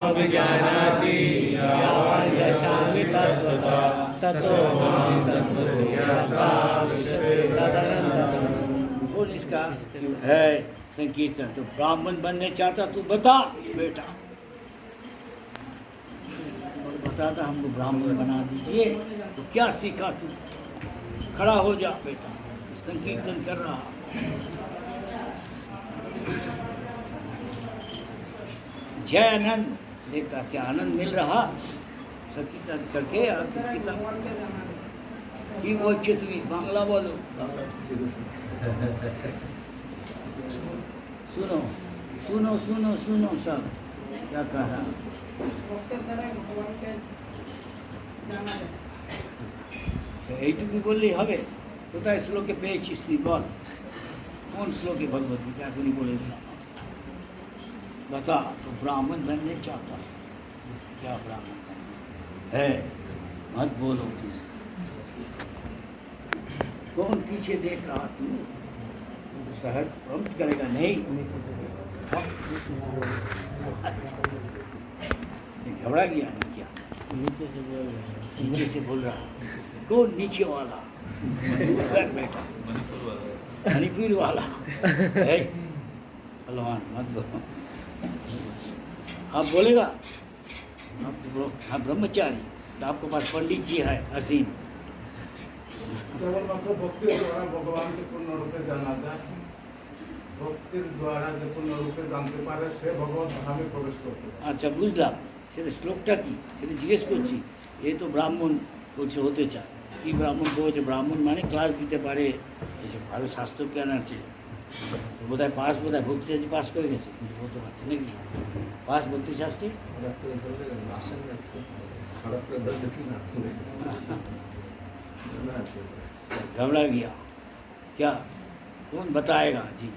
विजानाति यावान् यशामि तत्त्वतः ततो मां तत्त्वतो यथा विशते तदनन्तरम्। बोल इसका है संकीर्तन। तो ब्राह्मण बनने चाहता तू बता बेटा, बताता हमको ब्राह्मण बना दीजिए। तो क्या सीखा तू? खड़ा हो जा बेटा, संकीर्तन कर रहा। जय आनंद। देखता क्या आनंद मिल रहा संकीर्तन करके। की बोलছো তুমি বাংলা বলো। सुनो सुनो सुनो सुनो सब क्या कह रहा। এইটুকু বললেই হবে? কোথায় শ্লোকে পেয়েছিস তুই বল, কোন শ্লোকে ভগবত গীতা এখনই বলে দিলাম। बता। तो ब्राह्मण बनने चाहता क्या ब्राह्मण है? मत बोलो किसी। कौन पीछे देख रहा तू? शहर प्रम्प्ट करेगा नहीं। घबरा गया नहीं क्या? नीचे से बोल रहा। कौन नीचे वाला? बेटा मणिपुर वाला है। पहलवान मत बोलो। आप बोलेगा? आप तो बोलो हाँ ब्रह्मचारी। तो आपके पास पंडित जी है असीम। কেবলমাত্র ভক্তির দ্বারা ভগবানকে পূর্ণরূপে জানা যায়। ভক্তির দ্বারা যে পূর্ণরূপে জানতে পারে সে ভগবত ধামে প্রবেশ করতে পারে। আচ্ছা বুঝলাম, সেটা শ্লোকটা কি সেটা জিজ্ঞেস করছি। এই তো ব্রাহ্মণ বলছে হতে চায়। কি ব্রাহ্মণ বলছে? ব্রাহ্মণ মানে ক্লাস দিতে পারে, এসব ভালো স্বাস্থ্য জ্ঞান আছে। বোধহয় পাস, বোধহয় ভক্তি আছে পাস করে গেছে, কিন্তু বলতে পারছে নাকি পাস ভক্তি শাস্ত্রে। घबरा गया क्या? कौन बताएगा जी?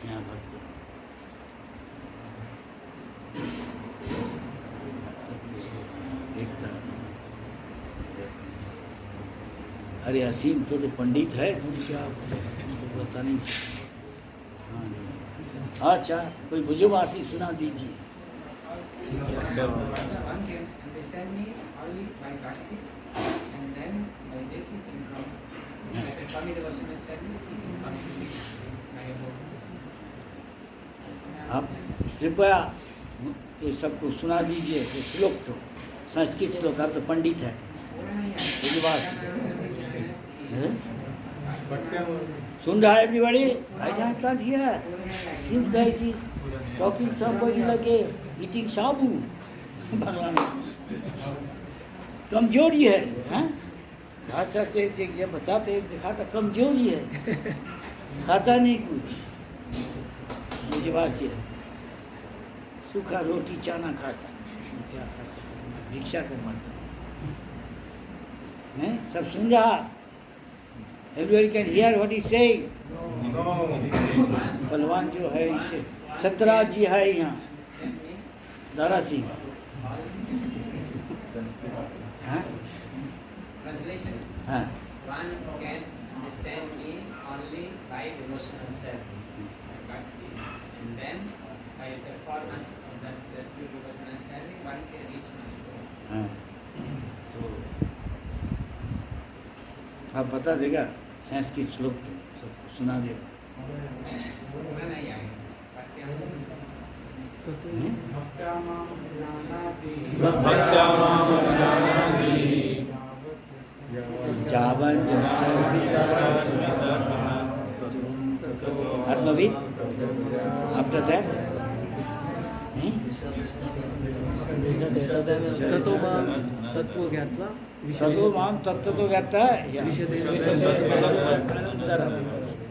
यहाँ भक्त देखता। अरे असीम तो पंडित है, तुम क्या पता नहीं। हाँ अच्छा, कोई बुजुर्ग सुना दीजिए। One can understand me only by bhakti and then by basic income. As a Swami devotional service, he can contribute my abode. आप कृपया ये सबको सुना दीजिए। ये श्लोक तो संस्कृत श्लोक, आप तो पंडित है। सुन रहा है everybody? I can't hear. Seems like he talking somebody like a eating साबु। भगवान कमजोरी है, हैं? भाषा से ये बताते दिखाता कमजोरी है, खाता नहीं कुछ। मुझे बात है सूखा रोटी चाना खाता, क्या खाता? भिक्षा कर मारता है। सब सुन रहा? Everybody can hear what he saying. पहलवान जो है इसे 17 जी है यहाँ, दारा सिंह। हाँ? Translation. हाँ। One can understand me only by devotional service, by bhakti, and then by performance of that pure devotional service, one can reach my goal. हाँ। तो आप बता देगा संस्कृत श्लोक तो सबको सुना देगा। पूरा नहीं आएगा, bhakti भक्त्या मां जानाति भक्त्या मां जानाति जावन आत्मविद आफ्टर दैट ततो मां तत्त्वो ज्ञात्वा ततो माम तत्व तो कहता है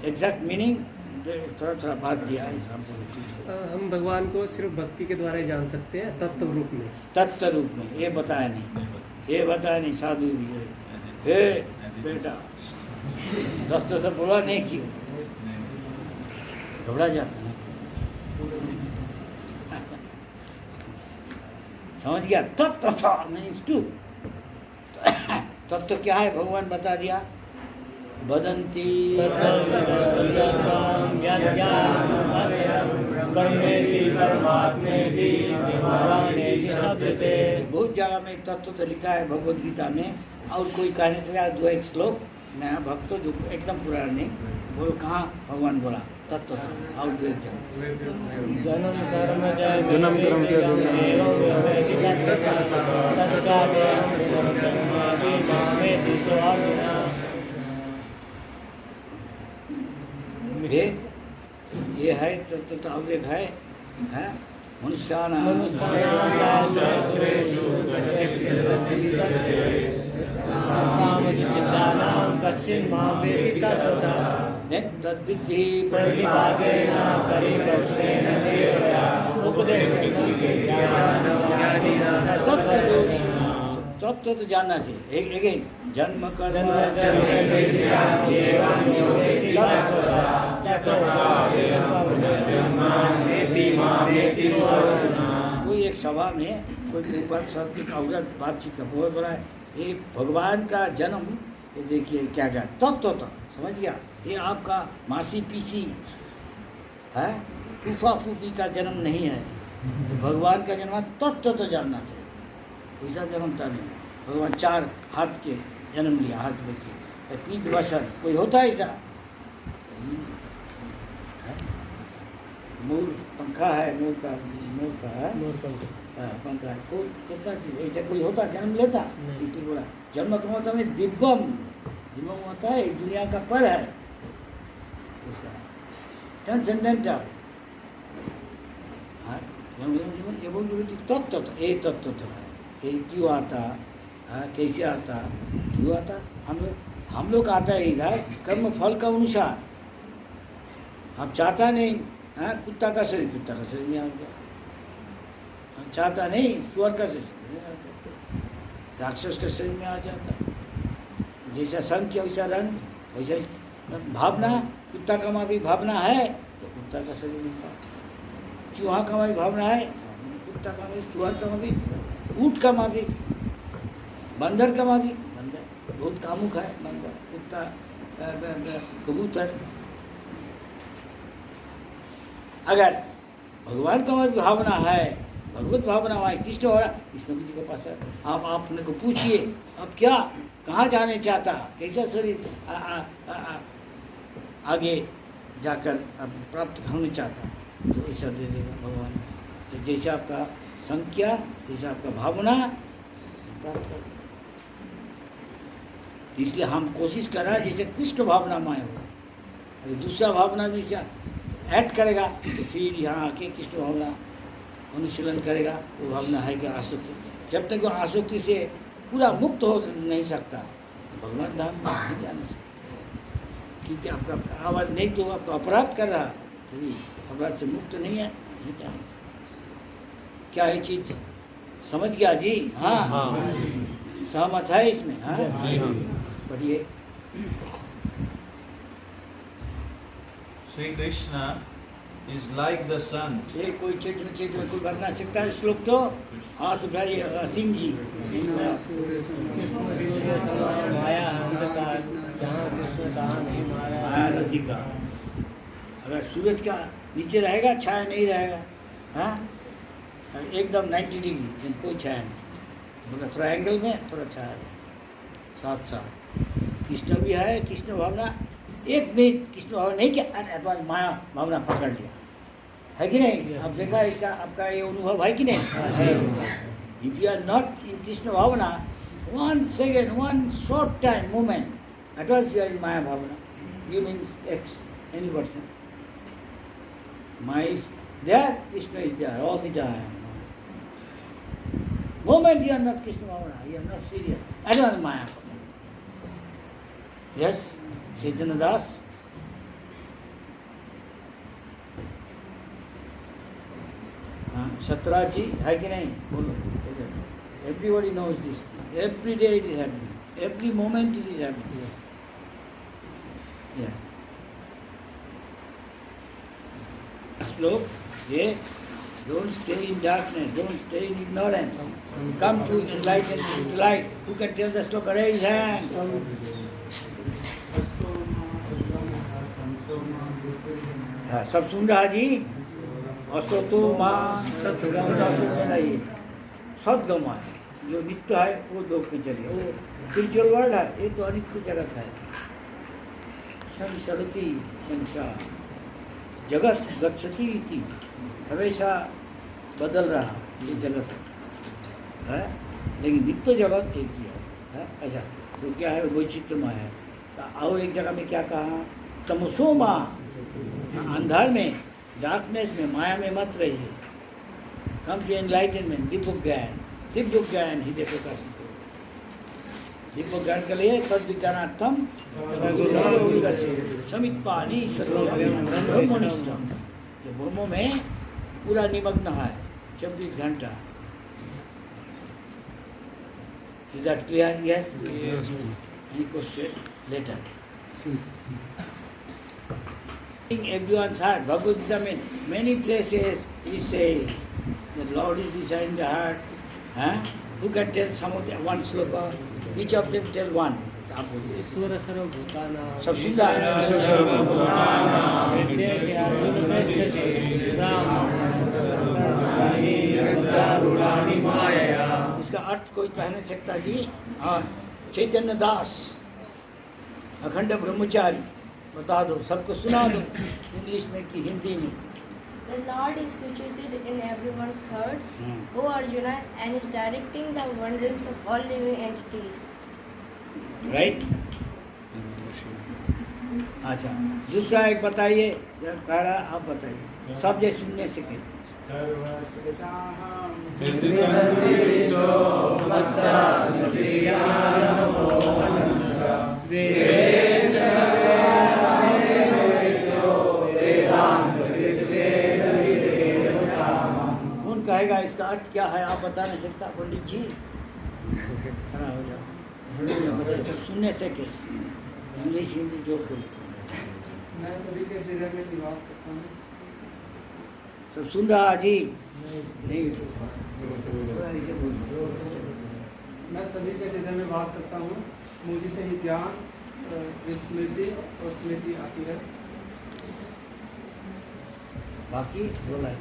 एग्जैक्ट मीनिंग थोड़ा थोड़ा बात दिया है। हम भगवान को सिर्फ भक्ति के द्वारा ही जान सकते हैं, तत्व रूप में। तत्व रूप में ये बताया नहीं, ये बताया नहीं। साधु भी है हे बेटा, तत्व तो बोला नहीं, क्यों घबरा जाता है? समझ गया? तत्व था मीन्स टू। तत्व क्या है भगवान बता दिया। वदन्ति ब्रह्मेति परमात्मेति बहुत जगह में तत्व तो लिखा है भगवत गीता में, और कोई कहने से ज्यादा 2 एक श्लोक नया भक्त जो एकदम पुराना नहीं, बोलो कहाँ भगवान बोला तत्व तो और 2 एक जगह। जन्म कर्म च ये है तत्व तो और एक है मनुष्याना तद्विद्धि तत्व तो जानना चाहिए। अगेन जन्म कर्म कोई एक सभा में कोई सब एक औरत बातचीत का बहुत बड़ा है, ये भगवान का जन्म, ये देखिए क्या क्या तत्व तो समझ गया, ये आपका मासी पीसी है, फूफा फूफी का जन्म नहीं है। तो भगवान का जन्म तत्व तो जानना चाहिए, वैसा जन्मता नहीं। भगवान 4 हाथ के जन्म लिया, हाथ देखिए पीत वसन कोई होता है ऐसा? मोर पंखा है, मोर का है, पंखा है, कोई कितना चीज ऐसा कोई होता जन्म लेता? इसलिए बोला जन्म का मतलब है दिव्यम, दिव्यम होता है दुनिया का पर है उसका ट्रांसेंडेंटल। ये बोल तत्व तो ये तत्व तो है, ये क्यों आता, कैसे आता, क्यों आता? हम लोग आता है इधर कर्म फल का अनुसार। आप चाहता नहीं कुत्ता का शरीर में आ गया, चाहता नहीं सुअर का शरीर, राक्षस के शरीर में आ जाता। जैसा संख्या वैसा रंग, वैसा भावना। कुत्ता का भी भावना है तो कुत्ता का शरीर मिलता, चूहा का भी भावना है, कुत्ता का भी, सुअर का भी, ऊँट का भी, बंदर का भी, बंदर बहुत कामुक है, बंदर, कुत्ता, कबूतर। अगर भगवान का भी भावना है, भगवत भावना है, कृष्ण हो रहा, कृष्ण जी के पास है। आप अपने को पूछिए अब क्या कहाँ जाने चाहता, कैसा शरीर आगे जाकर आप प्राप्त होने चाहता, तो ऐसा दे देगा भगवान। तो जैसे आपका संख्या, जैसे आपका भावना प्राप्त कर। तो इसलिए हम कोशिश कर रहे हैं जैसे कृष्ण भावना माय हो, अगर दूसरा भावना भी ऐड करेगा तो फिर यहाँ आके कृष्ण भावना अनुशीलन करेगा। वो भावना है कि आसक्ति, जब तक वो आसक्ति से पूरा मुक्त हो नहीं सकता भगवान धाम नहीं जाने सकता, क्योंकि आपका आवाज नहीं तो आपका अपराध कर रहा, तभी अपराध से मुक्त नहीं है, नहीं जाने सकता। क्या है चीज समझ गया जी? हाँ, सहमत है इसमें? हाँ, बढ़िए। Sri Krishna is like the sun. ये कोई चैत्र में कोई बदना सकता है श्लोक तो हाथ उठाइए सिंह जी। माया अंधकार जहाँ कृष्ण कहाँ नहीं मारा, माया नदी का अगर सूरज का नीचे रहेगा छाया नहीं रहेगा, हाँ एकदम 90 डिग्री, कोई छाया नहीं, मतलब थोड़ा एंगल में थोड़ा छाया है, साथ साथ कृष्ण भी है। कृष्ण भावना एक मिनट कृष्ण भावना नहीं किया, माया भावना पकड़ लिया है कि नहीं? आप देखा इसका, आपका ये अनुभव है कि नहीं? If you are not in Krishna भावना, 1 second, 1 short time moment, at all you are in Maya Bhavana. You mean X, any person. Maya is there, Krishna is there, all the time. Moment you are not Krishna Bhavana, you are not serious. At all Maya Bhavana. Yes, Chaitanya Das. सतराज जी है कि नहीं? बोलो। Everybody knows this thing. Every day it is happening. Every moment it is happening. Yeah. Slok, yeah. Don't stay in darkness. Don't stay in ignorance. Come to enlightenment, to light. Who can tell the slok? Raise his hand. हाँ, सब सुन रहा जी? असतो मां सतगम असुर में नहीं, सदगम है, जो नित्य है वो लोक में चलिए, वो स्पिरिचुअल वर्ल्ड है, ये तो अनित्य जगत है। संसरति संसार जगत गच्छति इति, हमेशा बदल रहा ये जगत है, लेकिन नित्य जगत एक ही है। ऐसा तो क्या है, वैचित्रमय है। और एक जगह में क्या कहा, तमसो माँ, अंधार में, डार्कनेस में, माया में मत रहिए। कम टू एनलाइटनमेंट, दिव्य ज्ञान हृदय प्रकाशित हो। दिव्य ज्ञान के लिए तद विज्ञानार्थम समित पानी ब्रह्मनिष्ठम, जो ब्रह्म में पूरा निमग्न है 24 घंटा। Is that clear? Yes? Yes. Any question? Later. In everyone's heart, Bhagavad Gita में many places he says the Lord is inside the heart. Who can tell some of the one sloka? Each of them tell one. आप बोलिए। ईश्वर सर्वभूतानां सब सुंदर इसका अर्थ कोई कह नहीं सकता जी। हाँ, चैतन्य दास अखंड ब्रह्मचारी, बता दो, सबको सुना दो, इंग्लिश में कि हिंदी में। The Lord is situated in everyone's heart, O Arjuna, and is directing the wanderings of all living entities. Right. अच्छा, दूसरा एक बताइए, जब कह रहा आप बताइए, सब जो सुनने से के कौन कहेगा इसका अर्थ क्या है, आप बता नहीं सकता पंडित जी? खड़ा हो जाओ, सब सुनने से के, इंग्लिश हिंदी जो कोई मैं सभी के हृदय में निवास करता हूँ। सब सुन रहा जी? नहीं, थोड़ा ऐसे बोलो। मैं सभी के हृदय में वास करता हूँ, मुझे से ही ज्ञान, स्मृति और स्मृति आती है। बाकी बोला है।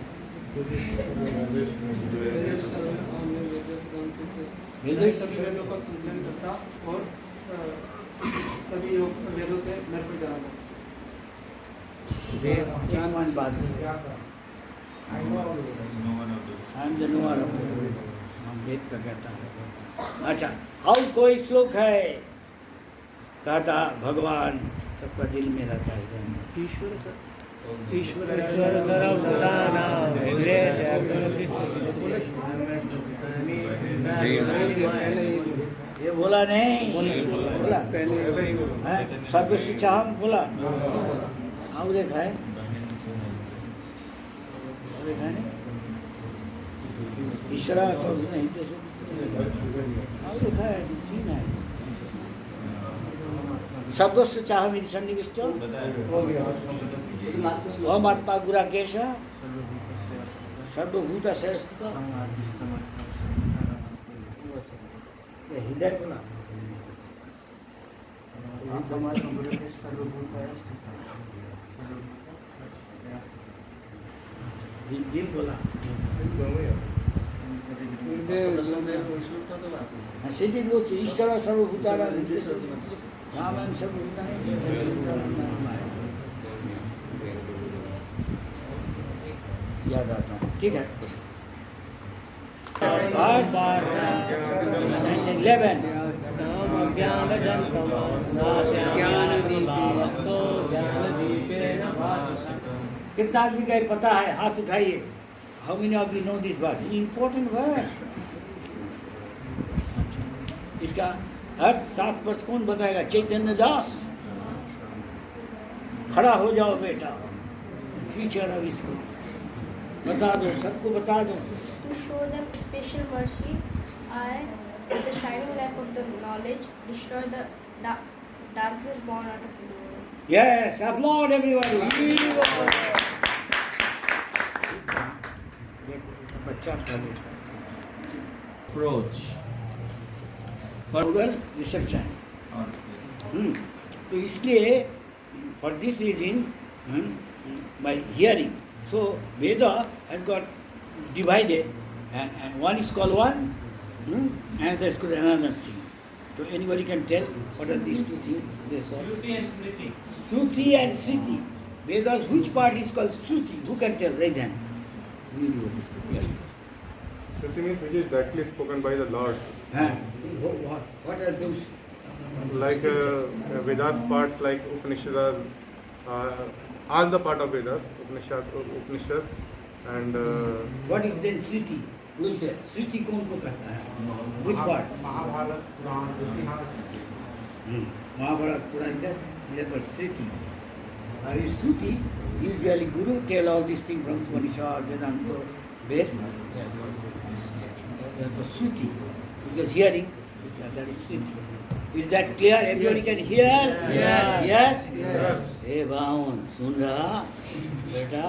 मैं सभी वेदों का संकलन करता और सभी वेदों से नर पर जाता। ज्ञानवान बात है। हम जनवर हम वेद का कहता है। अच्छा, और कोई श्लोक है कहता भगवान सबका दिल में रहता है। ईश्वर सर्वभूतानां ये बोला नहीं, बोला सर्व शिक्षा हम बोला। और देखा है, देखा नहीं, ईश्वरा सब नहीं तो और देखा है, तीन है। शब्द से चाह मेरी सन्निविष्ट हम आत्मा गुरा केश सर्वभूत श्रेष्ठ हृदय बोला, दिल बोला, सीधी वो ईश्वर सर्वभूतानां राम सर्वभूतानि याद आता हूँ, ठीक है। Verse 11 कितना आदमी का पता है? हाथ उठाइए। How many of you know this verse? Important verse. इसका अर्थ तात्पर्य कौन बताएगा? चैतन्य दास। खड़ा हो जाओ बेटा, फ्यूचर अब इसको बता दो, सबको बता दो। To show them special mercy, I, with the shining lamp of the knowledge, destroy the darkness born out of ignorance. Yes, applaud everybody. बच्चा Approach. Google reception. तो इसलिए for this reason by hearing, so Veda has got divided And one is called one, and that's called another thing. So anybody can tell what are these two things? They call Shruti and Smriti. Shruti and Smriti. Vedas, which part is called Shruti? Who can tell? Raise hand. You do it. Yes. Shruti means which is directly spoken by the Lord. Huh? What are those? Like Vedas parts like Upanishads, all the part of Vedas, Upanishad and What is then Shruti? We'll tell. Shruti कौन को कहता है? Which part? Mahabharat पुराण इतिहास Mahabharata, Purana, these are called Shruti. Shruti, usually Guru tell all these things from Upanishad, Vedanta, Ved. Shruti, because hearing, that is Shruti. Is that clear? Everybody can hear? Yes. Yes? Yes. हे बावन सुन रहा बेटा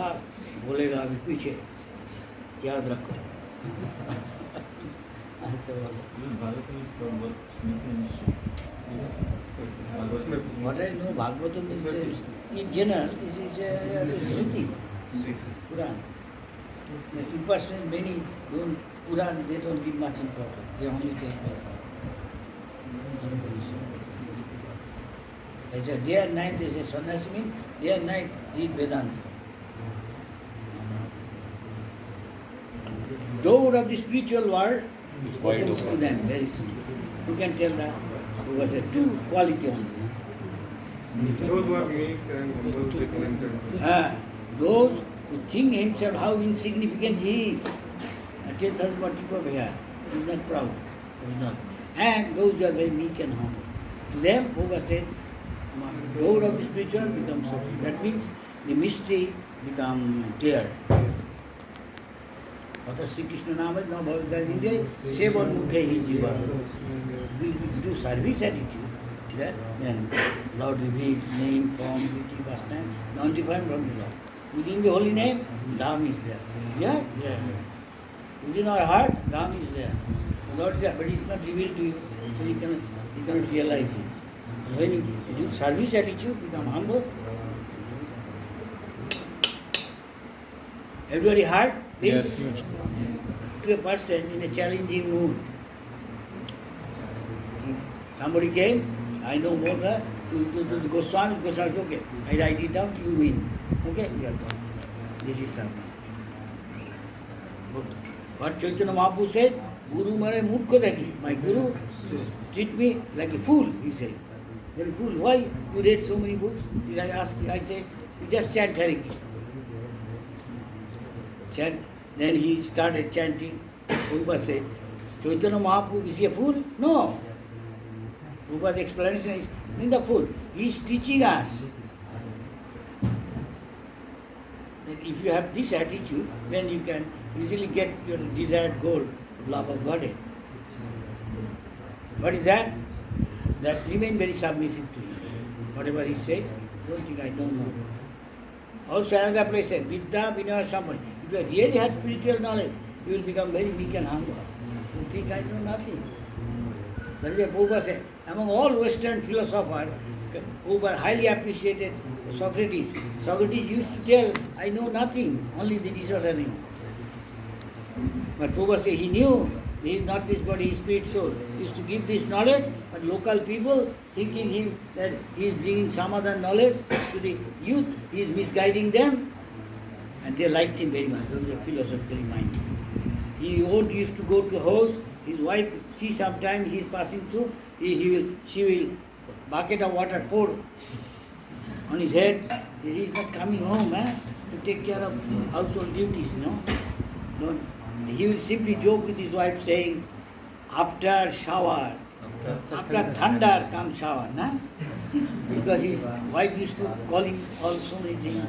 बोलेगा अभी पीछे याद रखो अच्छा बोलो Bhagavatam is from what Smriti is. What I know, Bhagavatam is in general, this is Shruti, Puran. The people, many don't, Puran, they don't give much importance. They only tell they say day and night, they say sannyasi means day and night read Vedanta. Door of the spiritual world opens to them very soon. You can tell that. It was a two quality only. those who are meek and humble, they can enter. Those who think himself how insignificant he is. 10,000 people here. He is not proud. He is not. And those who are very meek and humble. To them, Baba said, the door of the spiritual becomes open. That means the mystery becomes clear. What Sri Krishna Nama is now Bhagavad Sevan Mukhe Hi Jiva. We do service attitude. That then Lord reveals name, form, beauty, pastime, non-defined from the Lord. Within the holy name, Dham is there. Yeah? Within our heart, Dham is there. The Lord is there, but it's not revealed to you, so you cannot realize it. When you do service attitude, become humble. Everybody heard this? To a person in a challenging mood. Somebody came, I know more to the Goswami, Goswami said, okay, I write it down, you win. Okay? This is service. What Chaitanya Mahaprabhu said, Guru Mare Murkha Daki. My Guru treat me like a fool, he said. Then fool, why you read so many books? I asked, I said, you just chant Hare Krishna. Chant. Then he started chanting. Prabhupada said, Chaitanya Mahaprabhu, is he a fool? No. Prabhupada's explanation is, he's the fool. He is teaching us. Then if you have this attitude, then you can easily get your desired goal, love of Godhead. What is that? That remain very submissive to him. Whatever he says, don't think I don't know. Also another place said, Vidya Vinaya Sampai. If you really have spiritual knowledge, you will become very meek and humble. You think I know nothing. That is why Prabhupada said, among all Western philosophers, Prabhupada highly appreciated Socrates. Socrates used to tell, I know nothing, only this is what I know. But Prabhupada said he knew he is not this body, he is spirit soul. He used to give this knowledge, but local people thinking him that he is bringing some other knowledge to the youth, he is misguiding them, and they liked him very much. He was a philosophically minded. He used to go to house, his wife see sometime he is passing through, she will bucket of water pour on his head. He is not coming home to take care of household duties, Don't. He will simply joke with his wife saying, after shower, after thunder comes shower, because his wife used to call him all so many things,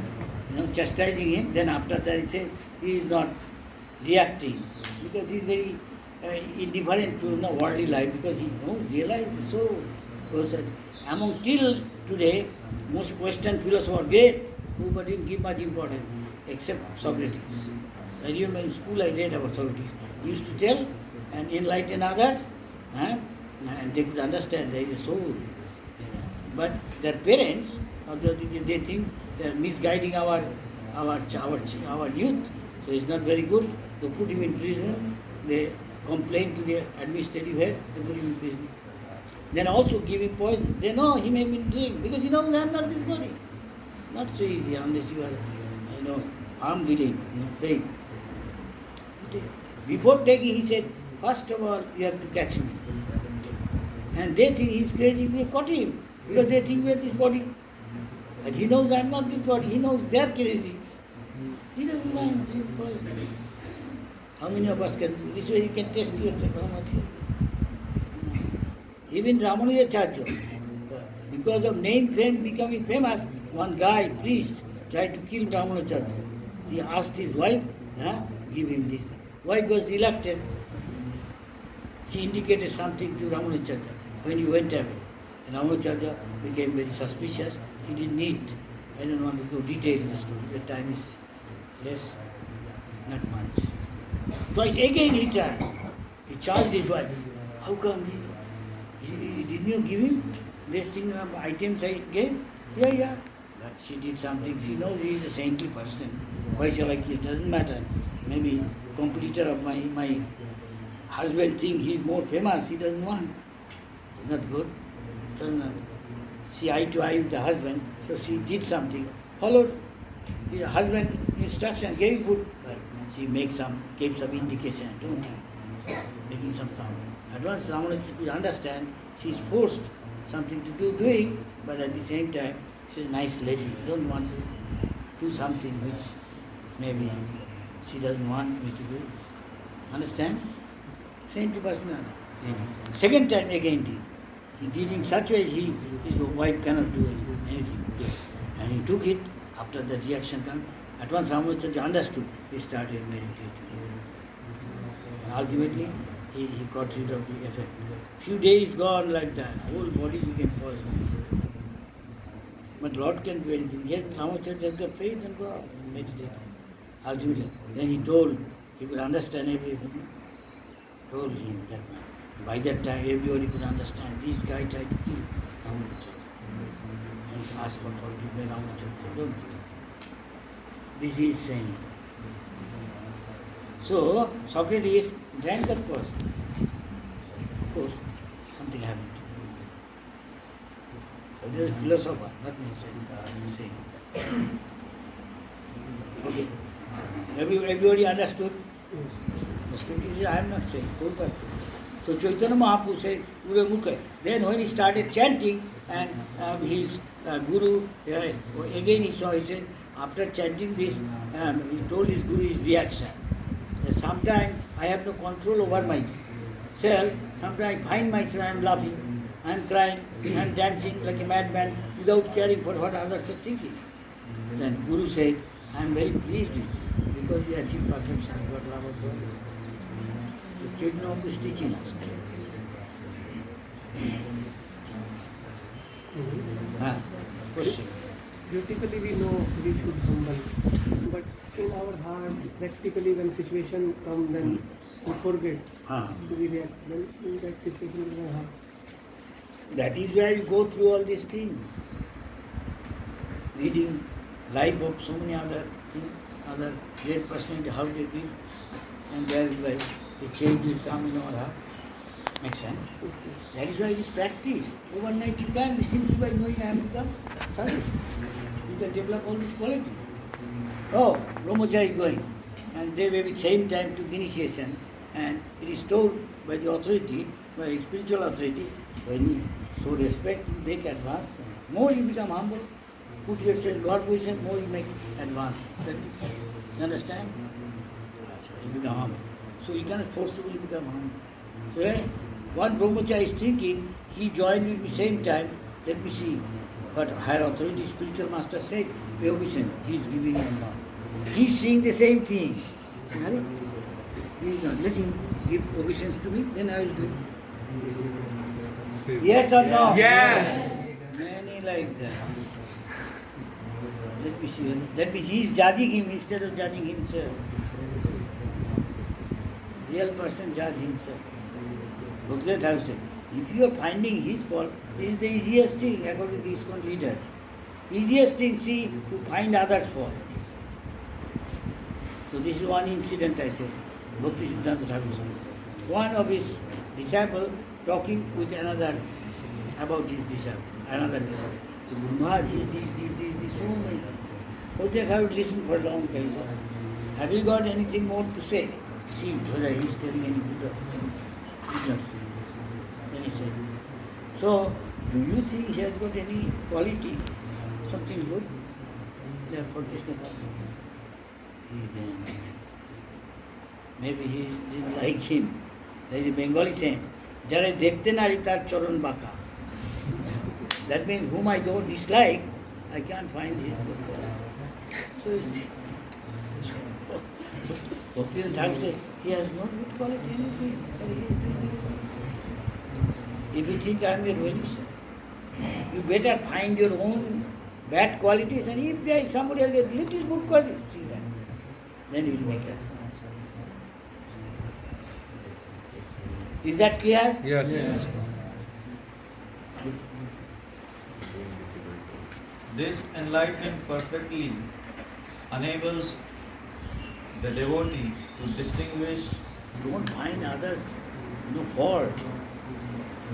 chastising him. Then after that he said he is not reacting because he is very indifferent to worldly life because he realized so. Among till today, most Western philosophers are great, who didn't give much importance except Socrates. I remember in school I read about Socrates. He used to tell and enlighten others, and they could understand there is a soul. But their parents, they think they are misguiding our youth, so it's not very good. They put him in prison, they complain to the administrative head, they put him in prison. Then also give him poison. They know he may be drink because he knows I am not this body. Not so easy unless you are, unbelieving, faith. Before taking, he said, first of all, you have to catch me. And they think he's crazy, we caught him. Because they think we are this body. And he knows I am not this body. He knows they are crazy. He doesn't mind drink poison. How many of us can do this? Way you can test yourself how much you. Even Ramanujacharya, because of name fame becoming famous, one guy, priest, tried to kill Ramanujacharya. He asked his wife, give him this. Wife was reluctant. She indicated something to Ramanujacharya when he went away. And Ramanujacharya became very suspicious. He didn't need, I don't want to go detail the story, the time is less, not much. Twice again he tried. He charged his wife. How come didn't you give him this thing, items I gave? Yeah. But she did something. She knows he is a saintly person. Why shall I kill? It doesn't matter. Maybe competitor of my husband think he is more famous. He doesn't want. It's not good. Doesn't matter. See eye to eye with the husband. So she did something. Followed his husband's instruction, gave food. But she gave some indication. Don't eat. Making some sound. At once Ramana could understand she is forced something to doing, but at the same time she is a nice lady, don't want to do something which maybe she doesn't want me to do. Understand? Same to personality. Second time again he did in such a way his wife cannot do anything. And he took it, after the reaction came, at once Ramachandra understood, he started meditating. And ultimately he got rid of the effect. Few days gone like that, whole body became poisoned. But Lord can do anything. Yes, Ramachandra just got faith and go out and meditate. Ultimately, then he told, he could understand everything. Told him that by that time everybody could understand. This guy tried to kill Ramachandra. And he asked for forgiveness. Ramachandra said, don't do it. This is saying. So Socrates drank that poison. Of course, something happened. So there is a philosopher, not necessarily saying. Okay. Everybody understood? Understood? He said, I am not saying. Go back to it. So Chaitanya Mahaprabhu said, then when he started chanting, and his guru, again he saw, he said, after chanting this, he told his guru his reaction. Sometimes I have no control over myself. Sometimes I find myself, I am laughing, I am crying, I am dancing like a madman without caring for what others are thinking. Then Guru said, I am very pleased with you because you achieved perfection. What love of God. The Chaitanya Mahaprabhu is teaching us. Question. Theoretically we know we should humble, but in our heart, practically when situation comes, then we forget. Do we react? Then in that situation in our heart. That is why you go through all these things. Reading life of so many other things, other great personality, how they think, and there will be the change will come in our heart. Makes sense? That is why it is practice. Overnight you can be simply by knowing I have become service. You can develop all this quality. Oh, Brahmachari is going, and they may be same time to initiation, and it is told by the authority, by spiritual authority, when you show respect, you make advance. More you become humble, put yourself in Lord position, more you make advance. You understand? You become humble. So you cannot forcibly become humble. So one Brahmachari is thinking, he joined with me same time, let me see. But higher authority, spiritual master said, pay obeisance, he is giving him now. He is seeing the same thing. He is not. Let him give obeisance to me, then I will do it. Yes or no? Yes. Many like that. Let me see. That means he is judging him instead of judging himself. Real person judge himself. Bhagavad Gita said, if you are finding his fault, this is the easiest thing according to ISKCON leaders. Easiest thing, see, to find others' fault. So this is one incident I tell you. Bhakti Siddhanta Thakur Swami. One of his disciple talking with another about his disciple, another disciple. Guru Maharaj, this, so many. Oh, just I would listen for a long time. Sir. Have you got anything more to say? See whether he is telling any good or he is not saying. Then he said, so, do you think he has got any quality, something good? Therefore, Krishna consciousness. He is then. Maybe he didn't like him. There is a Bengali saying, Jare dekhte nari tar charan baka. That means whom I don't dislike, I can't find his good quality. So is this. So Bhaktivinoda Thakur says, he has no good quality anything, but he is doing it. If you think I am your well-wisher, you better find your own bad qualities, and if there is somebody else with little good qualities, see that. Then you will make it. Is that clear? Yes. This enlightenment perfectly enables the devotee to distinguish. Don't find others no fault.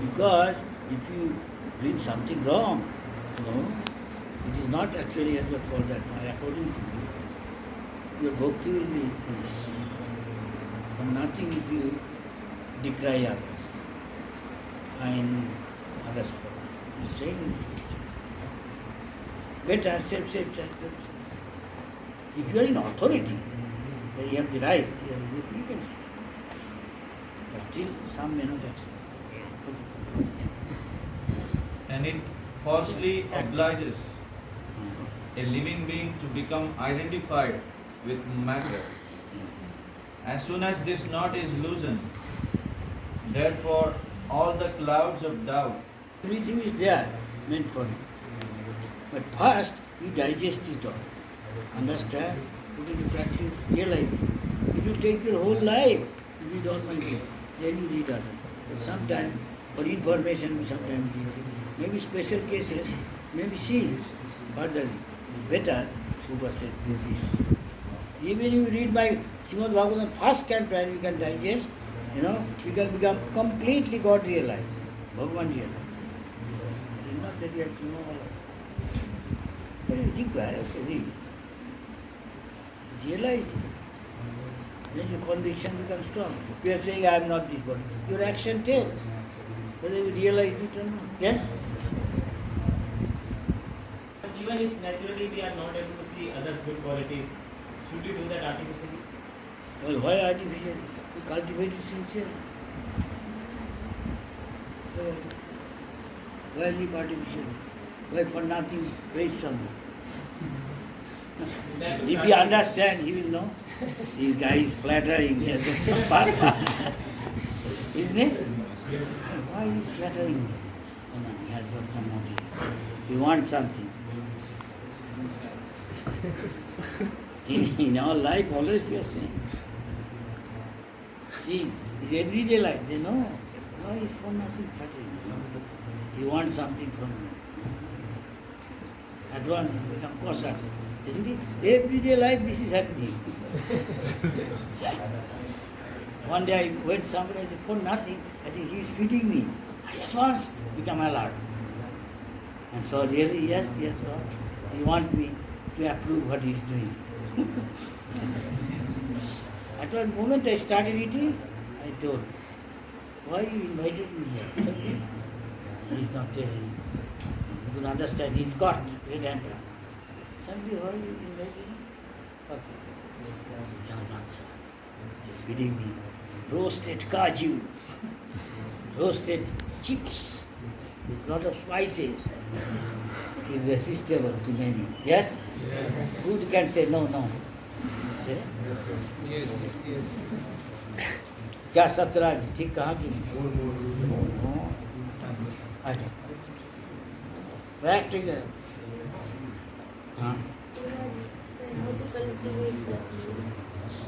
Because if you doing something wrong, it is not actually as you call that. According to you, your bhakti will be finished. And nothing if you decry others, find others fault. You say in this scripture. Better self. If you are in authority, then you have the right, you can say. But still, some may not accept. And it falsely obliges a living being to become identified with matter. As soon as this knot is loosened, therefore all the clouds of doubt. Everything is there meant for you. But first, you digest it all. Understand, put it to practice, realize it. It will take your whole life to read all my book. Then you read other. But sometimes, for information, we sometimes read it. Maybe special cases, maybe see further. Better, Upa said, do this. Even you read my Srimad Bhagavatam first canto and you can digest, you can become completely God realized, Bhagavan realized. It's not that you have to know all of it. But you think, read. Realize it. Then your conviction becomes strong. You are saying, I am not this body. Your action tells whether you realize it or not. Yes? Even if naturally we are not able to see others' good qualities, should we do that artificially? Well, why artificial? You cultivate it sincerely. Why live artificially? Why for nothing praise someone? If he understand, he will know. This guy is flattering, he has got some power. Isn't it? Why he is flattering? Oh no, he has got some motive. He wants something. In our life, always we are saying. See, his everyday life, they know. Why is for nothing flattering? He wants something from you. At once, become cautious. Isn't it? Everyday life, this is happening. One day I went somewhere, I said, for nothing, I think he is feeding me. I at once become alert. And so really, yes, God, he wants me to approve what he is doing. At one moment I started eating, I told, why you invited me here? He is not telling. You can understand, he is caught, red handed. Suddenly, why you invited me? Okay. He cannot answer. He is feeding me roasted kaju, roasted chips with lot of spices. Irresistible to many. Yes? Food can say no. Say? Yes. क्या सतराज ठीक कहा कि नहीं? Practical.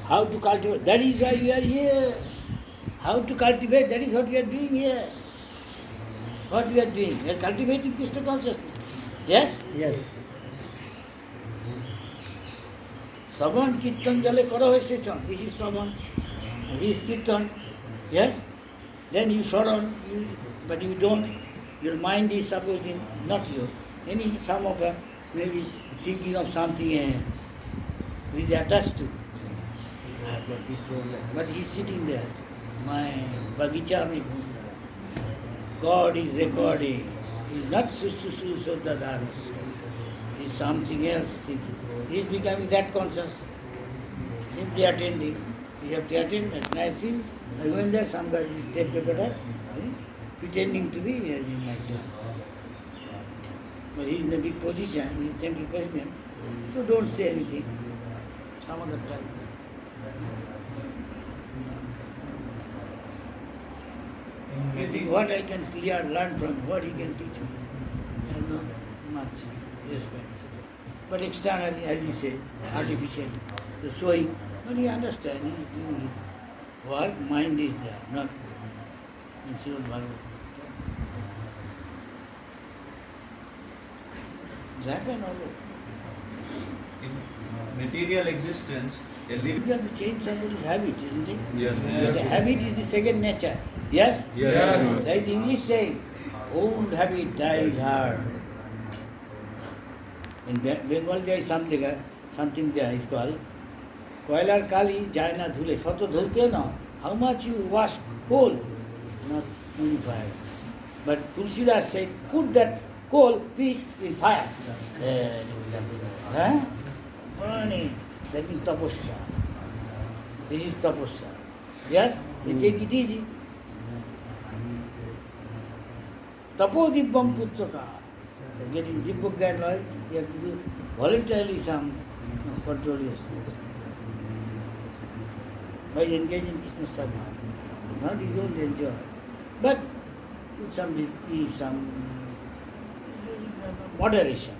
How to cultivate? That is why we are here. How to cultivate? That is what we are doing here. What we are doing? We are cultivating Krishna consciousness. Yes? Yes. Savan Kirtan Jale Karo Hesechon. This is Savan. He is kirtan, yes? Then you surround, but you don't, your mind is supposing, not yours. Some of them maybe thinking of something he is attached to. I have got this problem. But he is sitting there. My bagicha mein ghum raha. God is recording. He is not Susu Sodadaras. He is something else thinking. He is becoming that conscious. Simply attending. You have to attend at night scene. I went there, some guy with tape recorder, pretending to be in my class. But he is in a big position, he is temple president, so don't say anything. Some other time. You think what I can learn from him, what he can teach me. There is not much respect. But externally, as you say, artificial, the showing, but he understands, he is doing his work, mind is there, not in Srimad Bhagavatam. That and all. In material existence, a You living have to change somebody's habit, isn't it? Yes. Because the habit is the second nature. Yes? Yes. There is English saying, old habit dies hard. In Bengal there is something there is called Koilar Kali Jaina Dhule. Sato dhulte na. How much you wash coal? Not purified. But Tulsidas said, put that coal piece in fire. Burning. That means tapasya. This is tapasya. Yes? You take it easy. Tapo dibbam putraka. Getting Dibba Gyan oil, you have to do voluntarily some control yourself. By engaging Krishna Sadhana. Not you don't enjoy. But with some moderation.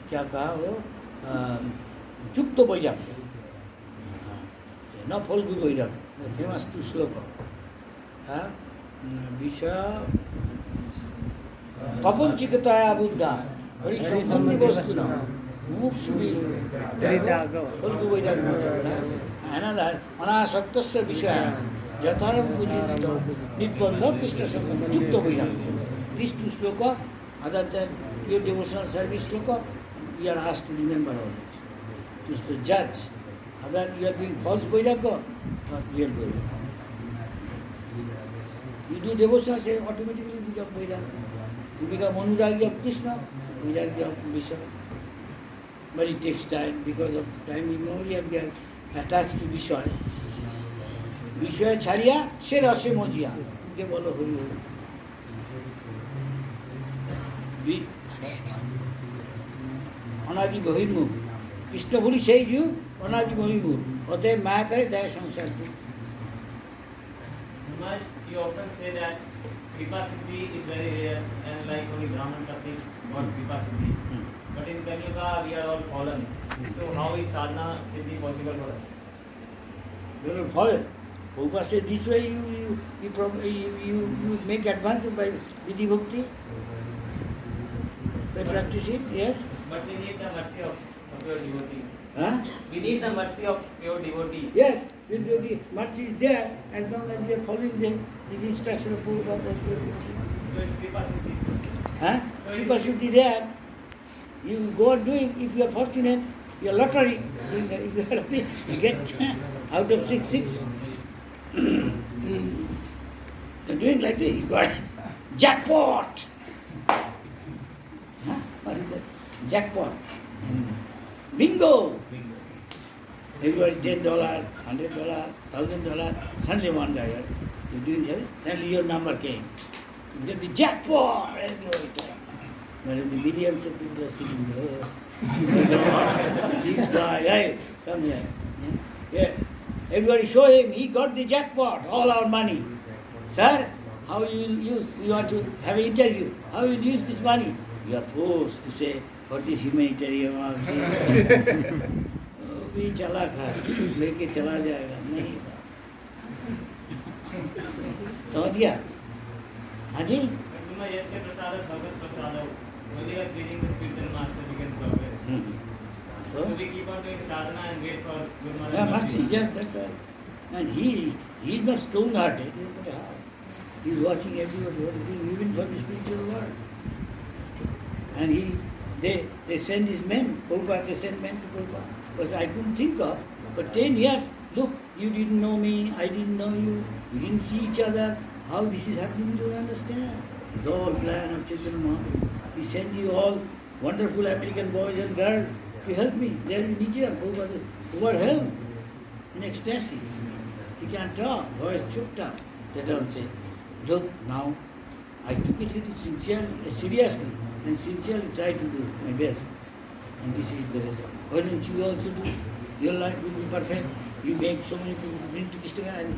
क्या कहा वो चुप्त बैराग न फल भी बैराग famous to श्लोक विषय प्रपंचिकताया बुद्धा बड़ी संबंधी वस्तु न मुमुक्षु फल भी बैराग अनासक्तस्य विषय यथारम बुझित निबंध कृष्ण संबंध चुप्त बैराग these two sloka other than your devotional service sloka you are asked to remember always. To the judge, whether you are doing false vairagya or real vairagya. You do devotion, say automatically become vairagya. You become anuragi of Krishna, vairagya of Vishnu. But it takes time because of time immemorial we are attached to Vishnu. Vishnu chhariya, se rase mojiya. Ke bolo hori. অনাদি বহির্মুখ কৃষ্ণ বলি সেই যুগ অনাদি বহির্মুখ অতএব মায়া করে দেয় সংসার যুগ You often say that Kripa Siddhi is very rare and like only Brahman Katis got Kripa Siddhi. But in Kali Yuga we are all fallen. So how is sadhana Siddhi possible for us? You will follow. Prabhupada said this way you make advantage by Vidhi Bhakti. By practicing, yes. But we need the mercy of pure devotee. Huh? We need the mercy of pure devotee. Yes, the mercy is there as long as you are following his instruction of Prabhupada. So it's Kripa Siddhi. Huh? So Kripa Siddhi there. You go on doing, if you are fortunate, you are lottery, doing that. If you are rich, you get out of 6. You are doing like this, you got jackpot. Huh? What is that? Jackpot. Bingo! Everybody $10, $100, $1,000, suddenly one guy, you're doing it, suddenly your number came. It's got the jackpot! But the millions of people are sitting there. This guy, hey, come here. Yeah. Everybody show him, he got the jackpot, all our money. Sir, how you will use, you want to have an interview, how you will use this money? You are forced to say, for this humanitarian भी चला खा लेके चला जाएगा नहीं समझ गया हाँ जी So we keep on doing sadhana and wait for Guru Yeah, Maharaj. mercy, yes, that's right. And he is not stone-hearted, he is not hard. He is watching everybody what is doing, even for the spiritual world. And they send his men, Prabhupada, they send men to Prabhupada. Because I couldn't think of, but 10 years, look, you didn't know me, I didn't know you, we didn't see each other. How this is happening, you don't understand. It's all plan of Chaitanya Mahaprabhu. He sent you all wonderful American boys and girls to help me. They are in India. Prabhupada help in ecstasy. He can't talk, voice choked up. They don't say, look, now I took it little seriously and sincerely tried to do my best. And this is the result. Why don't you also do? Your life will be perfect. You make so many people to bring to Krishna and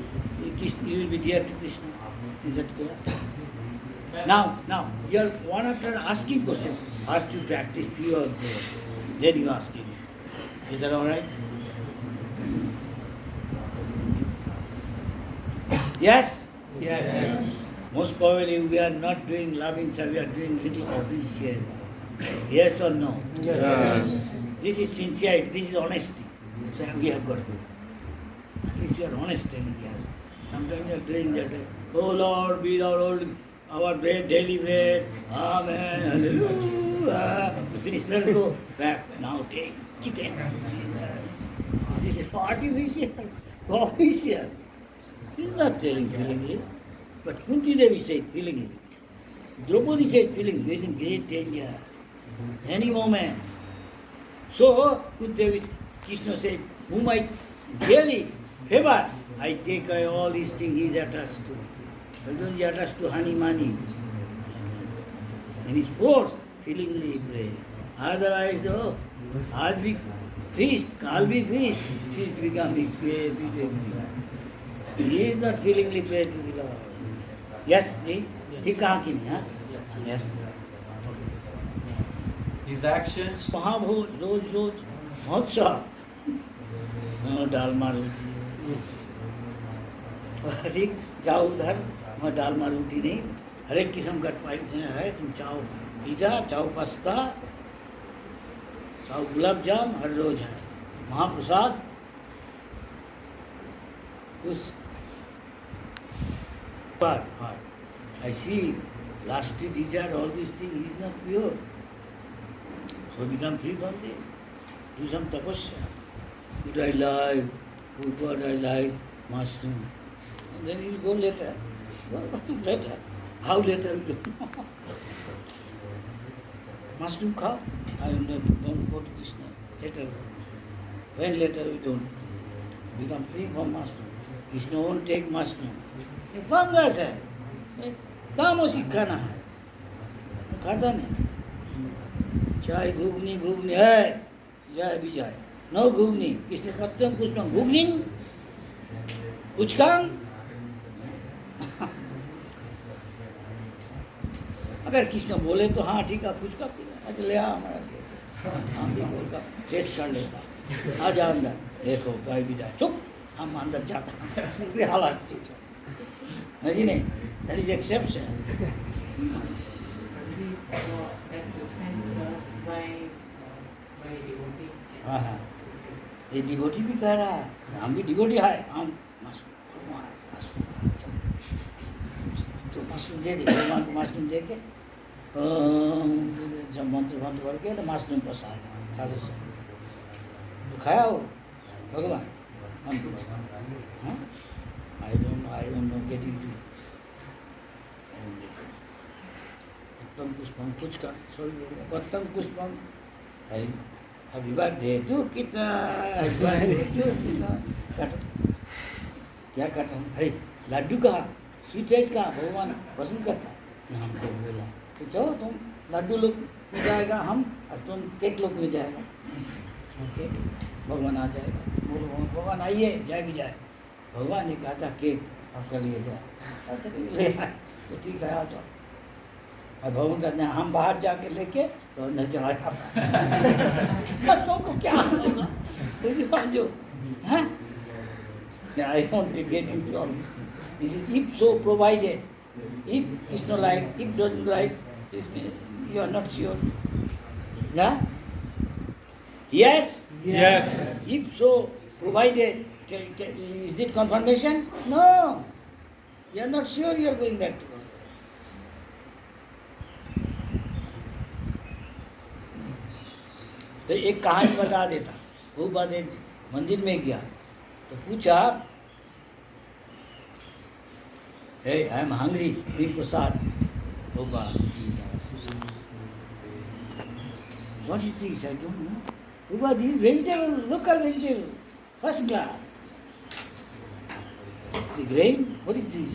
you will be dear to Krishna. Is that clear? Now, you are one after asking question. First you practice pure there. Then you ask him. Is that alright? Yes? Yes. Most probably we are not doing loving service, we are doing little official. Yes or no? Yes. This is sincerity, this is honesty. So we have got to. At least you are honest telling us. Sometimes you are doing just like, oh Lord, be our bread, daily bread. Amen. Hallelujah. Finish, let's go back. Now take chicken. This is artificial, official. He is not telling feelingly. But Kunti Devi said feelingly. Draupadi said feelingly. We are in great danger. Any moment. So Kunti Devi, Krishna said, whom I really favor, I take away all these things he is attached to. Because he is attached to honey, money. And he is forced, feelingly pray. Otherwise, though, aaj bhi feast, kal bhi feast, feast become big, big. He is not feelingly pray to the Lord. Yes, ji? ठीक कहा कि नहीं, हाँ? Yes. His actions, महाभोज रोज महोत्सव डाल मार रोटी ठीक जाओ उधर वहाँ डाल मार रोटी नहीं हर एक किस्म का पाइप है तुम चाहो पिज़्ज़ा चाहो पास्ता चाहो गुलाब जाम हर रोज है महाप्रसाद उस but I see lusty desire, all these things, he is not pure. So become free from this. Do some tapasya. Would I like, oh God, I like mushroom. And then you will go later. Later. How later we don't know. Mushroom khao. I don't go to Krishna. Later. When later we don't. Become free from mushroom. Krishna won't take mushroom. ये fungus है तामसी खाना है खाता नहीं चाय घुगनी घुगनी है जाए भी जाए नो घुगनी किसने पत्तम पुष्पम घुगनी पुचकाम अगर किसने बोले तो हाँ ठीक है पुचका पीना तो ले आ हमारा हम भी बोल का टेस्ट कर लेता आ जा अंदर देखो गाय भी जाए चुप हम अंदर जाता ये हालात चीज नहीं नहीं that is exception. हाँ हाँ ये डिवोटी भी कह रहा है हम भी डिवोटी है हम तो मशरूम दे दे भगवान को मशरूम दे के जब मंत्र बंद करके तो मशरूम प्रसाद खा लो सब तो खाया हो भगवान हम I don't know getting to Pattam Pushpam Puchka, sorry, Pattam Pushpam, happy birthday to Kita, happy birthday to Kita. Kata, क्या कटा? अरे लड्डू कहाँ? स्वीट राइस कहाँ? भगवान पसंद करता है। हमको बोला कि चलो तुम लड्डू लोग में जाएगा हम और तुम केक लोग में जाएगा। केक भगवान आ जाएगा। बोलो भगवान आइए जाए भी जाए। भगवान ने कहा था केक आपका लिए जाए अच्छा ले आए तो ठीक है आ जाओ और भगवान कहते हैं हम बाहर जाके लेके तो अंदर चला बच्चों को क्या होगा जो हैं I want to get into all this thing. This is if so provided. If Krishna like, if doesn't like, this means you are not sure. Yeah? Yes? Yes. If so, provided, is it confirmation? No. You are not sure you are going back to God. तो एक कहानी बता देता। वो बात एक मंदिर में गया तो पूछा, hey, I am hungry, bring prasad. वो बात, what is this? I don't know. वो बात, this is vegetable, local vegetable, first class. The grain, what is this?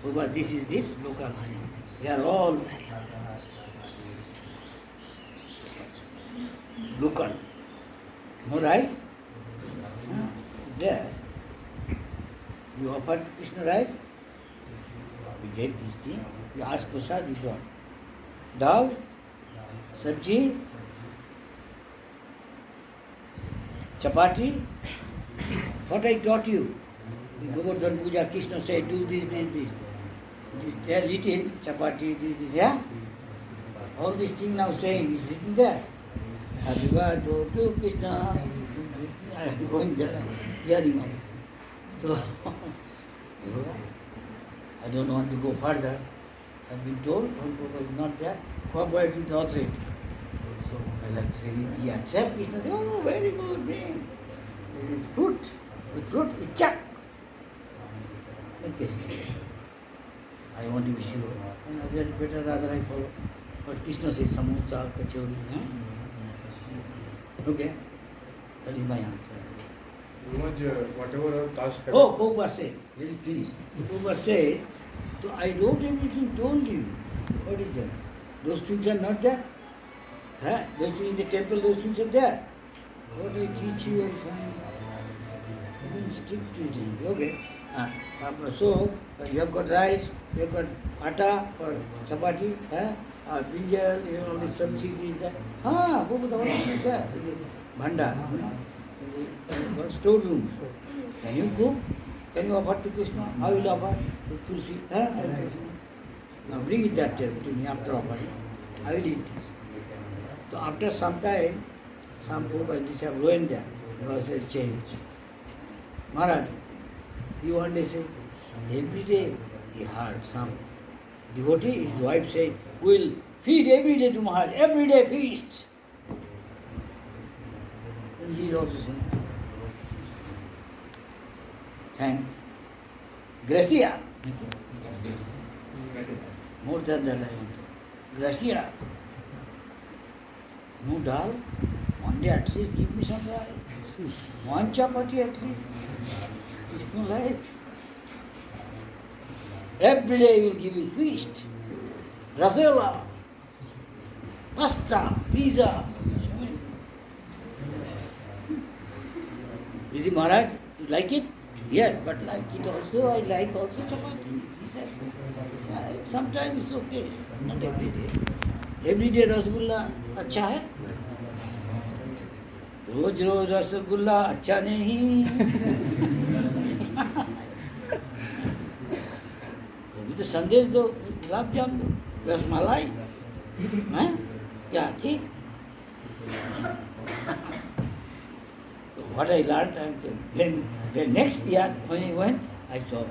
वो बात, this is this local. They are all local. No rice? There. You offer Krishna rice? We get this thing. You ask prasad, you brought. Dal, sabji, chapati. What I taught you. In Govardhan Puja, Krishna said, do this, this, this. They are written, chapati, this, yeah? All these things now saying is written there. Happy birthday to Krishna. I am going there, hearing all this. So, I don't want to go further. I've been told, Prabhupada is not there, cooperate with the authority. So, I like to say, he accepts Krishna. Oh, very good, bring. This is fruit. With fruit, with chak. Taste. I want to be sure. And I get better, rather I follow. But Krishna says, samosa, kachori. Okay? That is my answer. Whatever our caste Oh, Prabhupada said, let it finish. Prabhupada said, so I wrote everything, told you. What is that? Those things are not there. Huh? Those things in the temple, those things are there. What I teach you, I find. You can stick to it. Okay. So, you have got rice, you have got atta or chapati, brinjal, you know, all this sabji, this, that. Prabhupada, all this is there. Bhandar. Storerooms. Can you cook? Can you offer to Krishna? I will offer to Tulsi. I will. Now bring it that there to me after offering. I will eat this. So after some time, some Prabhupada have ruined there. There was a change. Maharaj, he one day said, every day he heard some devotee, his wife said, we'll feed every day to Maharaj, every day feast. And he is also saying, thank Gracia. More than that I want to. Gracia. No dal. One day at least give me some dal. One chapati at least. It's no life. Every day he will give you feast. Rasela. Pasta. Pizza. You see, Maharaj, you like it? Yes, but like it also, I like also chapati. He said, sometimes it's okay, not every day. Every day rasgulla अच्छा है? रोज रोज रसगुल्ला अच्छा नहीं। कभी तो संदेश दो, गुलाब जाम दो, रसमलाई, हैं? क्या ठीक? What I learned, then next year when I went, I saw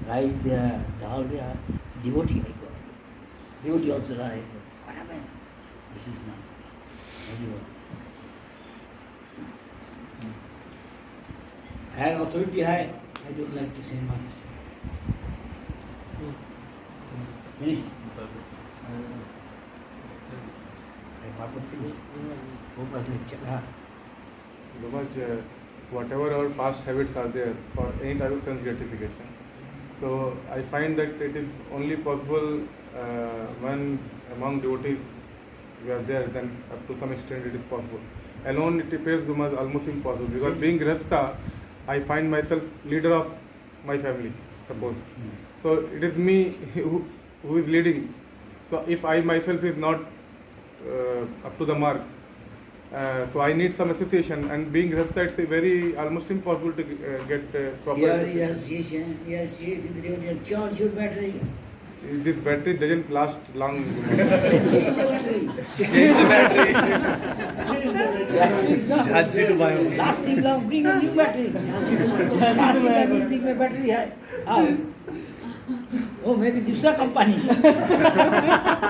rice there, dal there, devotee I got. Devotee also rice. What happened? This is not. And authority high, I don't like to say much. Finish. Focus lecture. Because whatever our past habits are there for any type of sense gratification. So I find that it is only possible when among devotees we are there, then up to some extent it is possible. Alone it appears almost impossible because being Grasta, I find myself leader of my family, suppose. So it is me who is leading. So if I myself is not up to the mark, so I need some association, and being Grasta, it's a very almost impossible to get proper association. Here, charge your battery. this battery doesn't last long. Change the battery. Battery is not lasting long. Bring a new battery. Jhansi का नजदीक में battery है. हाँ. वो मेरी दूसरा company है.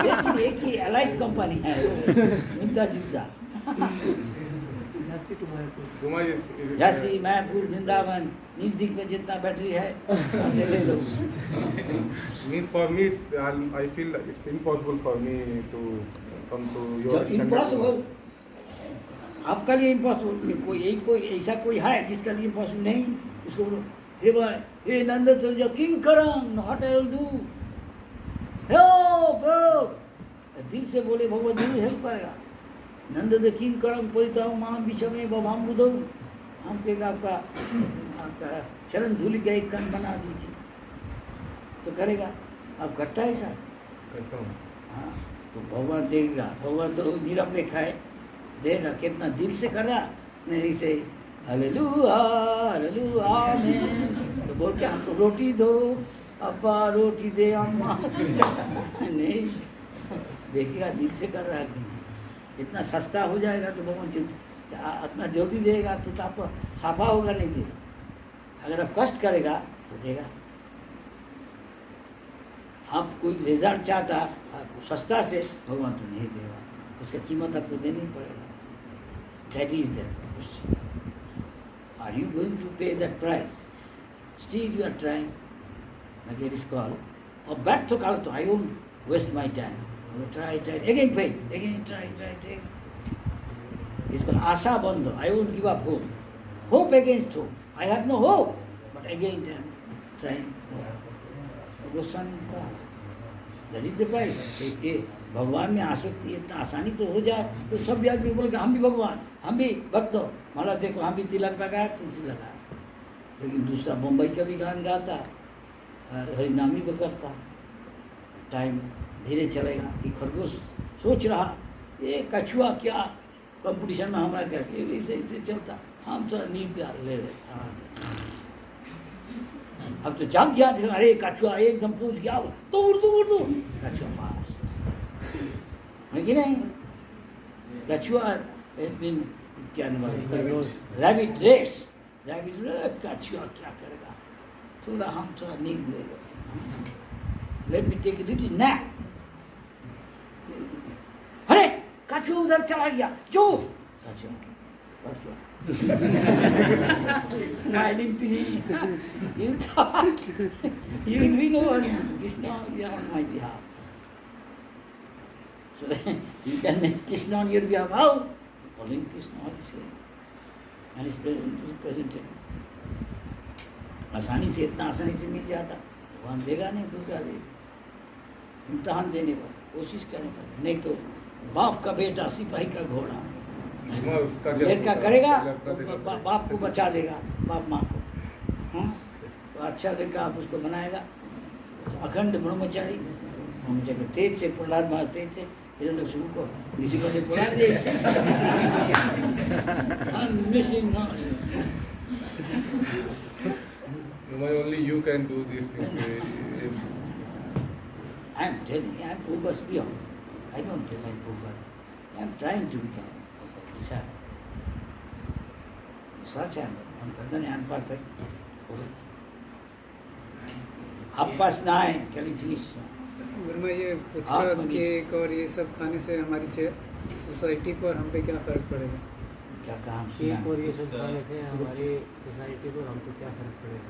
लेकिन एक ही अलाइट कंपनी है. मिलता जुलता. झांसी टू मायापुर. झांसी मायापुर वृंदावन नजदीक में जितना बैटरी है वहाँ से ले लो. Means for me, I feel it's impossible for me to come to your standard. Impossible. आपका लिए इम्पॉसिबल. कोई ऐसा कोई है जिसका लिए इम्पॉसिबल नहीं. उसको बोलो हे भाई हे नंद तुझे किंग करम what I will do. Hey bro दिल से बोले भगवान जरूर हेल्प करेगा. नंद द किंग करम परिताम मां बिछमे बभाम बुदो. हमको एक आपका चरण धूलि का एक कण बना दीजिए तो करेगा. आप करता है ऐसा? करता हूँ. हाँ तो भगवान देगा. भगवान तो निरपेक्ष है. देगा. कितना दिल से कर रहा नहीं से हालेलुया हालेलुया आमीन तो बोल के हमको रोटी दो अब्बा रोटी दे अम्मा. नहीं देखिएगा दिल से कर रहा है कि नहीं. इतना सस्ता हो जाएगा तो भगवान इतना जल्दी देगा तो आपको साफा होगा नहीं देगा. अगर आप कष्ट करेगा तो देगा. आप कोई रिजल्ट चाहता आपको सस्ता से भगवान तो नहीं देगा. उसका कीमत आपको देनी पड़ेगा. That is the question. Are you going to pay that price? Still you are trying like it is called. और बैठ तो काल तो I won't waste my time. Try again fail again try इसको आशा बंद. I won't give up hope. Hope against hope. I have no hope but again trying. Goswami का that is the price. भगवान में आसक्ति इतना आसानी से हो जाए तो सब आदमी बोले हम भी भगवान हम भी भक्त हो. माला देखो हम भी तिलक लगाया तुलसी लगाया. लेकिन दूसरा बम्बई का भी गान गाता हरिनामी को करता. टाइम धीरे चलेगा कि खरगोश सोच रहा ये कछुआ क्या कंपटीशन में हमारा क्या इससे चलता. हम तो नींद ले रहे. अब तो जाग गया थे. अरे कछुआ एकदम पूछ गया तो उर्दू कछुआ पास है कि नहीं. कछुआ क्या नाम है रैबिट रेस. रैबिट कछुआ क्या करेगा. थोड़ा हम थोड़ा नींद ले लो. Let me take little nap. अरे कछुआ उधर चला गया जो कछुआ smiling to me. You thought you know what Krishna on my behalf. So you can make Krishna on your behalf. How? Calling Krishna on his name. And his presence is presented. आसानी से इतना आसानी से मिल जाता. भगवान देगा नहीं दूसरा देगा. इम्तहान देने पर कोशिश करने पर. नहीं तो बाप का बेटा सिपाही का घोड़ा. देर का करेगा तो बाप को बचा देगा. बाप माँ को. हाँ तो अच्छा लड़का आप उसको बनाएगा. तो अखंड ब्रह्मचारी ब्रह्मचारी तेज से प्रहलाद महाराज तेज से हिरण्य शुरू को किसी को पुरा दे. Only you can do these things. I am telling you, I am focused beyond. I don't tell I am focused. I am trying to become such I am. I am perfect. Half past 9, can you please? गुरुमा ये puchka cake और ये सब खाने से हमारी society पर हम पे क्या फर्क पड़ेगा? क्या काम केक और ये सब खाने से हमारी सोसाइटी पर हम पे क्या फर्क पड़ेगा?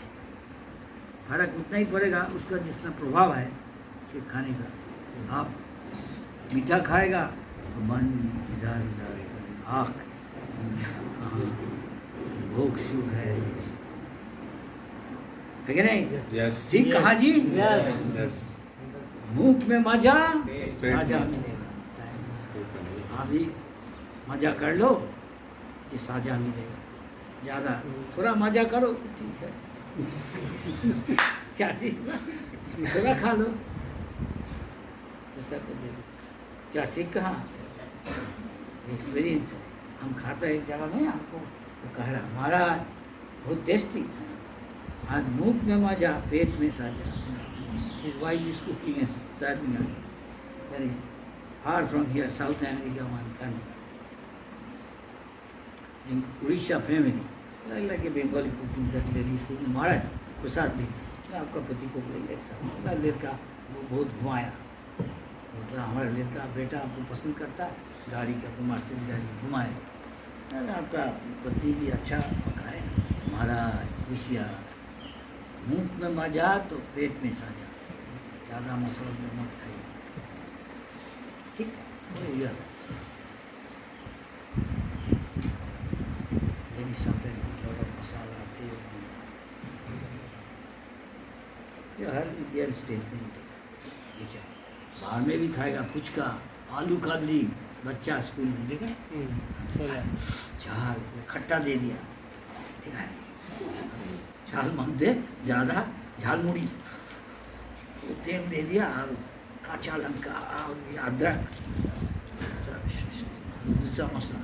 फर्क उतना ही पड़ेगा उसका जितना प्रभाव है कि खाने का. आप मीठा खाएगा तो मन इधर उधर आँख भूख सुख है कि नहीं. ठीक कहा जी. मुख में मजा साजा मिलेगा. अभी मजा कर लो कि साजा मिलेगा. ज़्यादा थोड़ा मजा करो ठीक है. क्या ठीक थोड़ा खा लो क्या ठीक कहा. एक्सपीरियंस है. हम खाते हैं एक जगह में आपको वो कह रहा महाराज बहुत टेस्टी. आज मुख में मजा पेट में साजा. His wife is cooking and serving us. That is far from here, South America, one country. In Urisha family, like a Bengali cooking, that lady is cooking. Maharaj, प्रसाद लीजिए, आपका पति को बोलेंगे एक साथ मेरा लड़का वो बहुत घुमाया, हमारा लड़का बेटा आपको पसंद करता है, गाड़ी का आपको मर्सिडीज गाड़ी घुमाए, आपका पति भी अच्छा पकाए, महाराज खुशिया, मुंह में मजा तो पेट में साजा, ज़्यादा मसाला में मत खाइए, ठीक है? Very sometimes lot of masala, तेल, ये हर इंडियन स्टेट में ही देखा, बाहर में भी खाएगा पुचका, आलू काबली, बच्चा स्कूल में देखा, झाल खट्टा दे दिया, ठीक है, झाल मत दे ज़्यादा, झाल मुड़ी, वो तेल दे दिया और काचा लंका और ये अदरक, दूसरा मसला,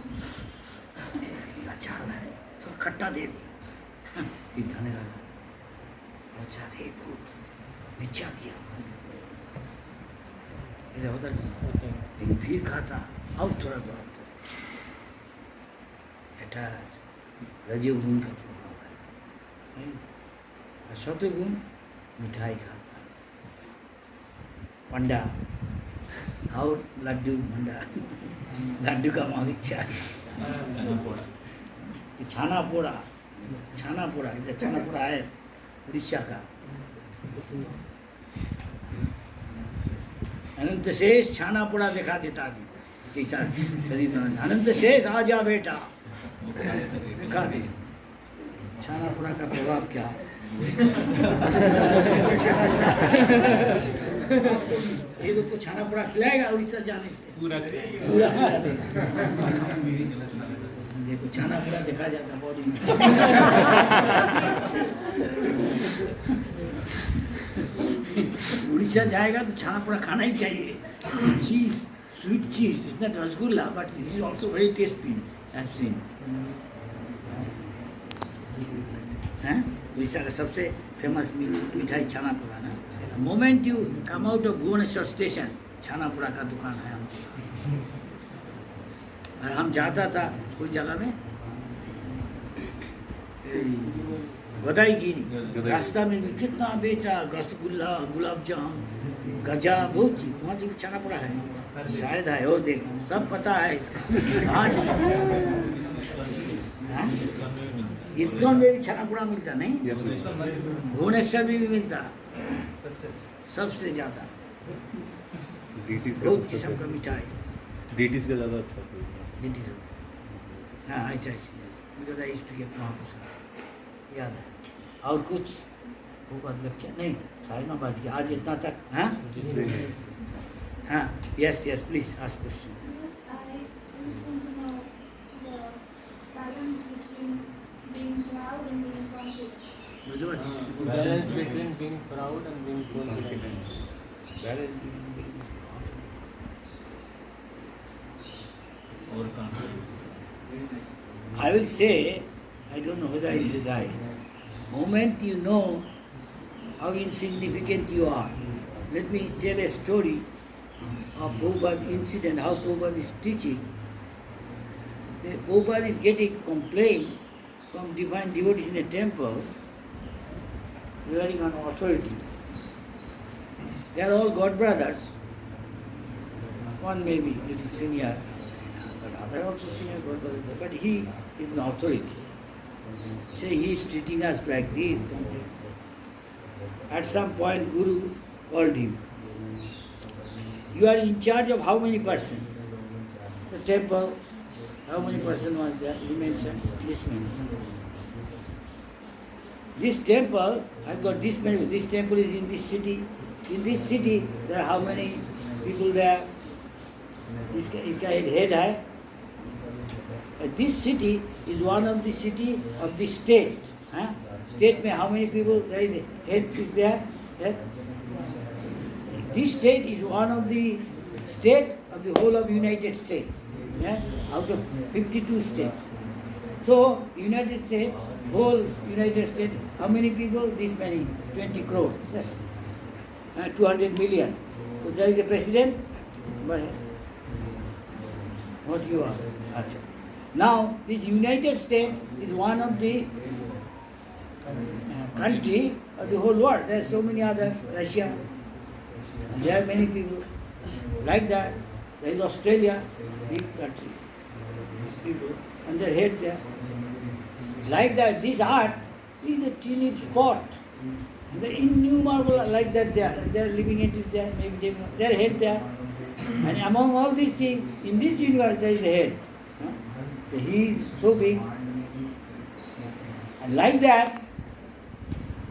झाल है, तो खट्टा दे दिया, फिर खाने लगा, अच्छा थे बहुत मिर्चा दिया, ऐसा होता है, लेकिन फिर खाता, और थोड़ा थोड़ा, ऐसा रजोगुण का प्रभाव है, और सतोगुण मिठाई खाता, पंडा और लड्डू मंडा, लड्डू का मालिक छाना पोड़ा, छाना पोड़ा, इधर छाना पोड़ा है उड़ीसा का, अनंत शेष छाना पोड़ा दिखा देता अभी, जैसा शरीर में अनंत शेष आ जा बेटा, दिखा दे, छाना पोड़ा का प्रभाव क्या है? ये लोग को छाना पोड़ा खिलाएगा उड़ीसा जाने से, पूरा खिला देगा, देखो छाना पूरा देखा जाता बॉडी में, उड़ीसा जाएगा तो छाना पूरा खाना ही चाहिए, cheese, sweet cheese, it's not rasgulla but it is also very tasty, I have seen, हैं? उड़ीसा का सबसे फेमस मिठाई छाना पूरा ना, moment you come out of Bhubaneswar station, chhena poda का दुकान है हमको, और हम जाता था कोई जगह में गोदाईगिरी रास्ता में भी कितना बेचा, रसगुल्ला, गुलाब जामुन, गजा, बहुत चीज, वहाँ से भी छाना पड़ा है, शायद है, और देखो सब पता है इसका, हाँ जी, इस्कॉन में भी छाना पूरा मिलता नहीं, भुवनेश्वर में भी मिलता, सबसे ज़्यादा बहुत किस्म का मिठाई, डीटीज का ज़्यादा अच्छा डीटीज, हाँ ऐसा ऐसा, because I used to get महापुरुष, याद है, और कुछ वो बात क्या नहीं, साढ़े 9 बज गया आज इतना तक, हाँ हाँ, yes yes please ask question, Balance between being proud and being confident. I will say, I don't know whether it is right. Moment you know how insignificant you are. Let me tell a story of Prabhupada incident, how Prabhupada is teaching. Prabhupada is getting complaint from divine devotees in a temple regarding an authority. They are all God brothers. One may be little senior, but other also senior God brother. But he is an authority. Say he is treating us like this. At some point, Guru called him. You are in charge of how many person? The temple. How many person was there? He mentioned this many. This temple, I've got this many. This temple is in this city. In this city, there are how many people there? इसका head है. This city is one of the city of the state. Huh? State में how many people? There is a head is there. Yeah? This state is one of the state of the whole of United States. Yeah? Out of 52 states. So United States, whole United States, how many people? This many, 20 crore. Yes. 200 million. So there is a president, but what you are? Achha. Now, this United States is one of the country of the whole world. There are so many other, Russia, and there are many people like that. There is Australia, big country, people, and their head there. Like that, this earth is a teeny spot. And the innumerable like that they are living entities there, maybe their head there. And among all these things, in this universe there is a head. So he is so big. And like that,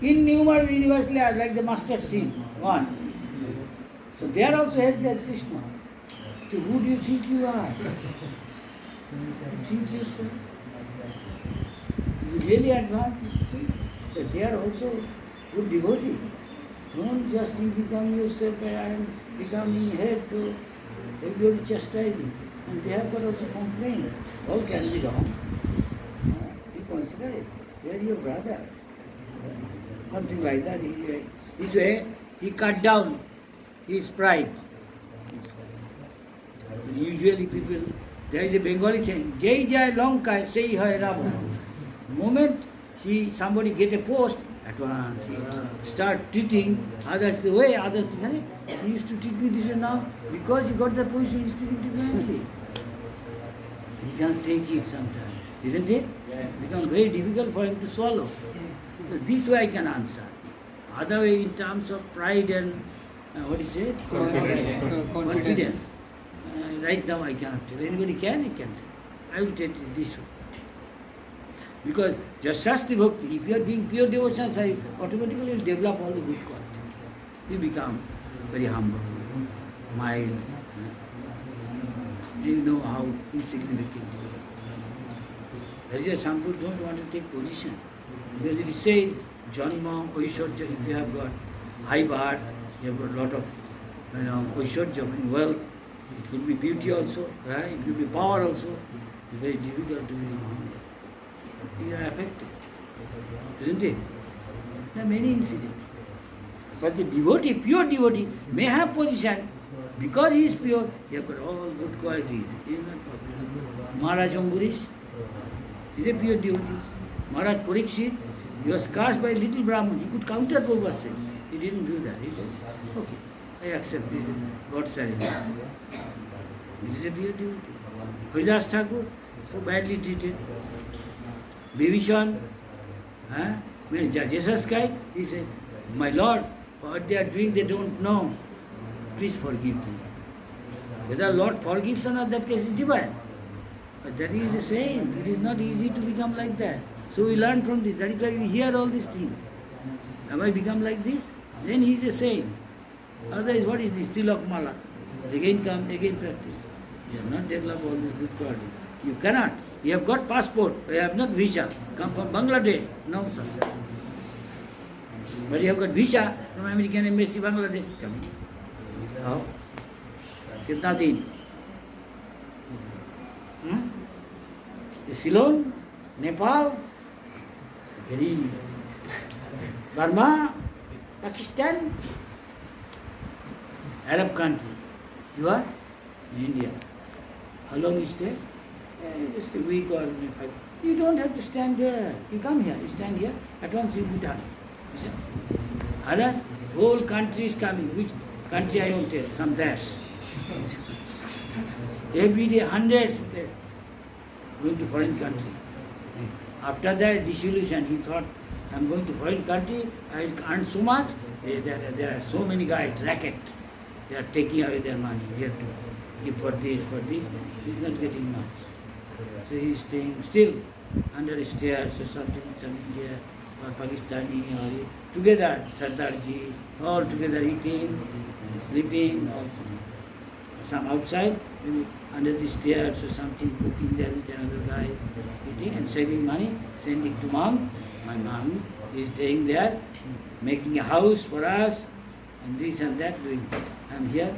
innumerable universally like the mustard seed, one. So they are also head there, Krishna. So who do you think you are? You think yourself? You really advance, that they are also good devotee. Don't just you become yourself and becoming head to everybody chastising. And they have got also complaint. All can be wrong. You consider it. They are your brother. Something like that. This way, he cut down his pride. Usually people, there is a Bengali saying, Jai Jai Lanka, say Hai Rama. The moment somebody get a post, at once he start treating others the way others think. He used to treat me this way now, because he got the position, he is treating differently. He can't take it sometimes, isn't it? Yes. It becomes very difficult for him to swallow. So this way I can answer. Other way in terms of pride and what is it? Confidence. Right now I cannot tell. Anybody can, he can tell. I will tell it this way. Because just Shastri Bhakti, if you are doing pure devotion, automatically you will develop all the good qualities. You become very humble, mild, you know how insignificant you are. There is a some people don't want to take position. Because it is said, Janma, Oishwarja, if you have got high birth, you have got a lot of Oishwarja, wealth, it could be beauty also, right? It could be power also. It's very difficult to become humble. You are affected, isn't it? There are many incidents. But the devotee, pure devotee, may have position. Because he is pure, he has got all good qualities. He is not popular. Maharaj Ambarish is a pure devotee. Maharaj Parikshit, he was cursed by little Brahman. He could counter Prabhupada. He didn't do that. He told, okay, I accept this. God's service. This is a pure devotee. Haridas Thakur, so badly treated. Vibhishan, when Jesus cried, he said, my Lord, what they are doing they don't know. Please forgive them. Whether Lord forgives or not, that case is divine. But that is the same. It is not easy to become like that. So we learn from this. That is why we hear all these things. Have I become like this? Then he is the same. Otherwise, what is this? Tilak Mala. Again come, again practice. You have not developed all this good quality. You cannot. You have got passport, but you have not visa. Come from Bangladesh. No, sir. But you have got visa from American Embassy, Bangladesh. Come. How? Kitna din? Ceylon, Nepal, Burma, Pakistan, Arab country. You are in India. How long you stay? Just a week or 5. You don't have to stand there. You come here, you stand here, at once you will be done. Others, whole country is coming. Which country I won't tell? Some dash. Every day, hundreds going to foreign country. After that dissolution, he thought, I'm going to foreign country, I will earn so much. There are so many guys, racket. They are taking away their money. He have to give for this, for this. He's not getting much. So he is staying still under stairs or something, some India or Pakistani or together, Sardarji, all together eating, sleeping, also. Some outside, maybe under the stairs or something, cooking there with another guy, eating and saving money, sending to mom. My mom is staying there, making a house for us, and this and that doing. I'm here,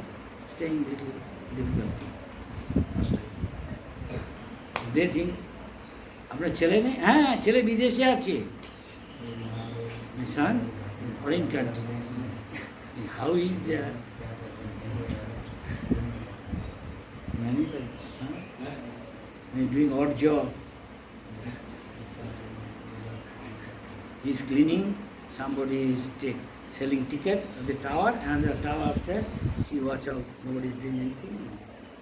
staying little difficult. They think, আপনার ছেলে নেই? হ্যাঁ, ছেলে বিদেশে আছে. My son is in foreign country. How is there? Many times. Huh? He's doing odd job. He's cleaning, somebody is selling ticket at the tower, and the tower upstairs, see, watch out, nobody is doing anything.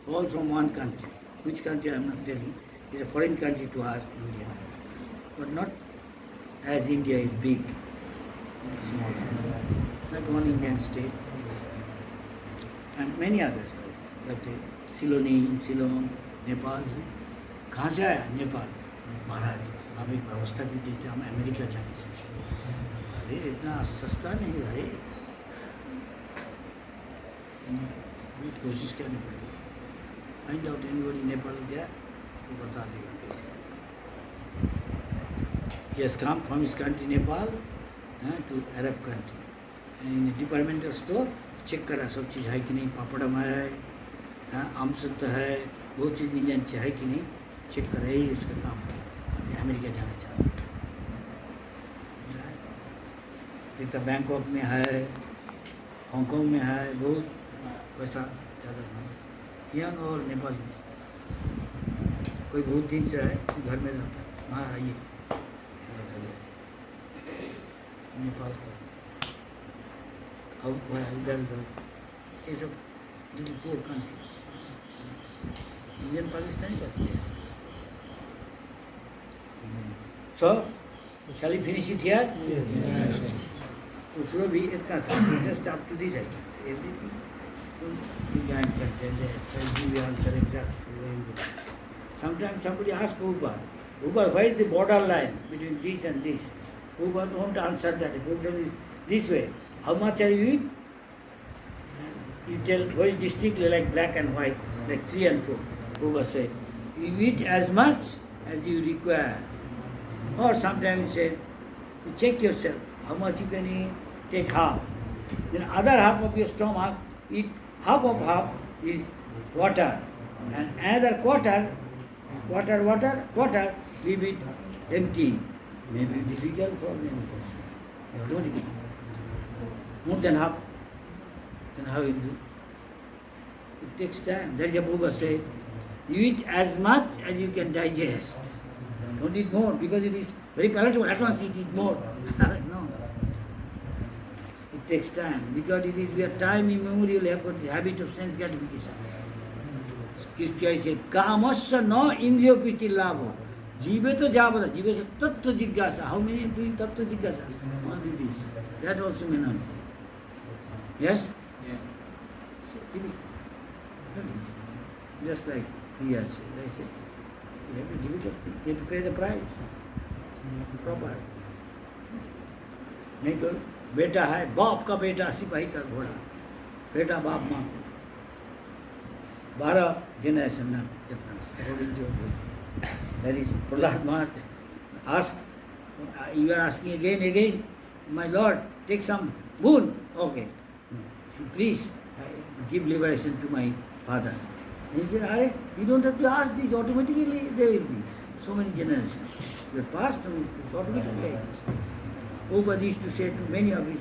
All from one country. Which country I am not telling. It's a foreign country to us, India. But not as India is big. It's small. Like one Indian state. And many others, like Ceylon, Nepal. कहाँ से आया? नेपाल। महाराज, हम एक व्यवस्था की थी, हम America जाने से। अरे इतना सस्ता नहीं भाई। कोशिश करनी पड़ेगी। Find out anybody in Nepal there, वो बता देगा कैसे। He has come from his country Nepal to Arab country. And in the departmental store, check करा सब चीज़ है कि नहीं, पापड़म है, आमसुत है, बहुत चीज़ इंडियन है कि नहीं, चेक कर रही उसका काम है। अमेरिका जाना चाहता है, एक तो बैंकॉक में है, हांगकांग में है, बहुत पैसा ज़्यादा है। यंग और नेपाली, कोई बहुत दिन से है, घर में रहता है, वहाँ आइए नेपाल का इधर उधर ये सब little poor country. Indian Pakistani but yes. So, shall we finish it here? Yes. तो सुनो भी इतना था, just up to this items, everything. You can't tell that, give you answer exactly. Sometimes somebody asks Prabhupada, why is the border line between this and this? Prabhupada won't answer that. Prabhupada is this way. How much are you eat? You tell very distinctly like black and white, like 3 and 4. Prabhupada say, you eat as much as you require. Or sometimes say, you check yourself, how much you can eat, take half. Then other half of your stomach, eat half of half is water. And another quarter, leave it empty. Maybe difficult for many people. You don't eat. More than half. Then how you do? It takes time. That is what Prabhupada said. You eat as much as you can digest. Don't eat more because it is very palatable. At once eat more. No. It takes time because it is we are time immemorial have got this habit of sense gratification. Krishna said, Kamasya no indriya priti labho. Jive to javada. Jive se tattva jigyasa. How many doing tattva jigyasa? Only this. That also may not. Yes? Yes. Just like he has said, I said, you have to give it up, you have to pay the price. Proper. नहीं तो बेटा है, बाप का बेटा सिपाही का घोड़ा, बेटा बाप माँ को 12 generation now, that is Prahlad Maharaj asked, you are asking again, my Lord, take some boon. Okay. Please give liberation to my father. And he said, Are, you don't have to ask this, automatically there will be so many generations. You have passed on it, automatically. Prabhupada used to say to many of his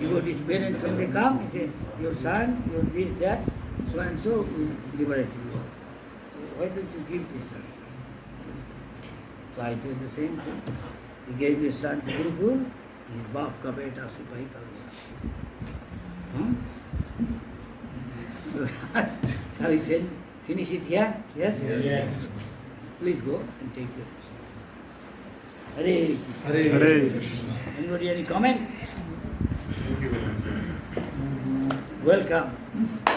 devotees, parents, when they come, he said, your son, your this, that, so and so will liberate you. So why don't you give this son? So I did the same thing. He gave his son to Gurukul, his baap ka beta sipahi ka Shall we say, finish it here? Yes? Yes. Please go and take your Hare Krishna. Hare Krishna. Anybody any comment? Welcome.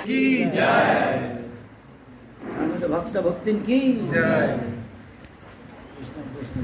Ki Jai. Ananda Bhakta Bhaktin Ki Jai. Krishna Krishna.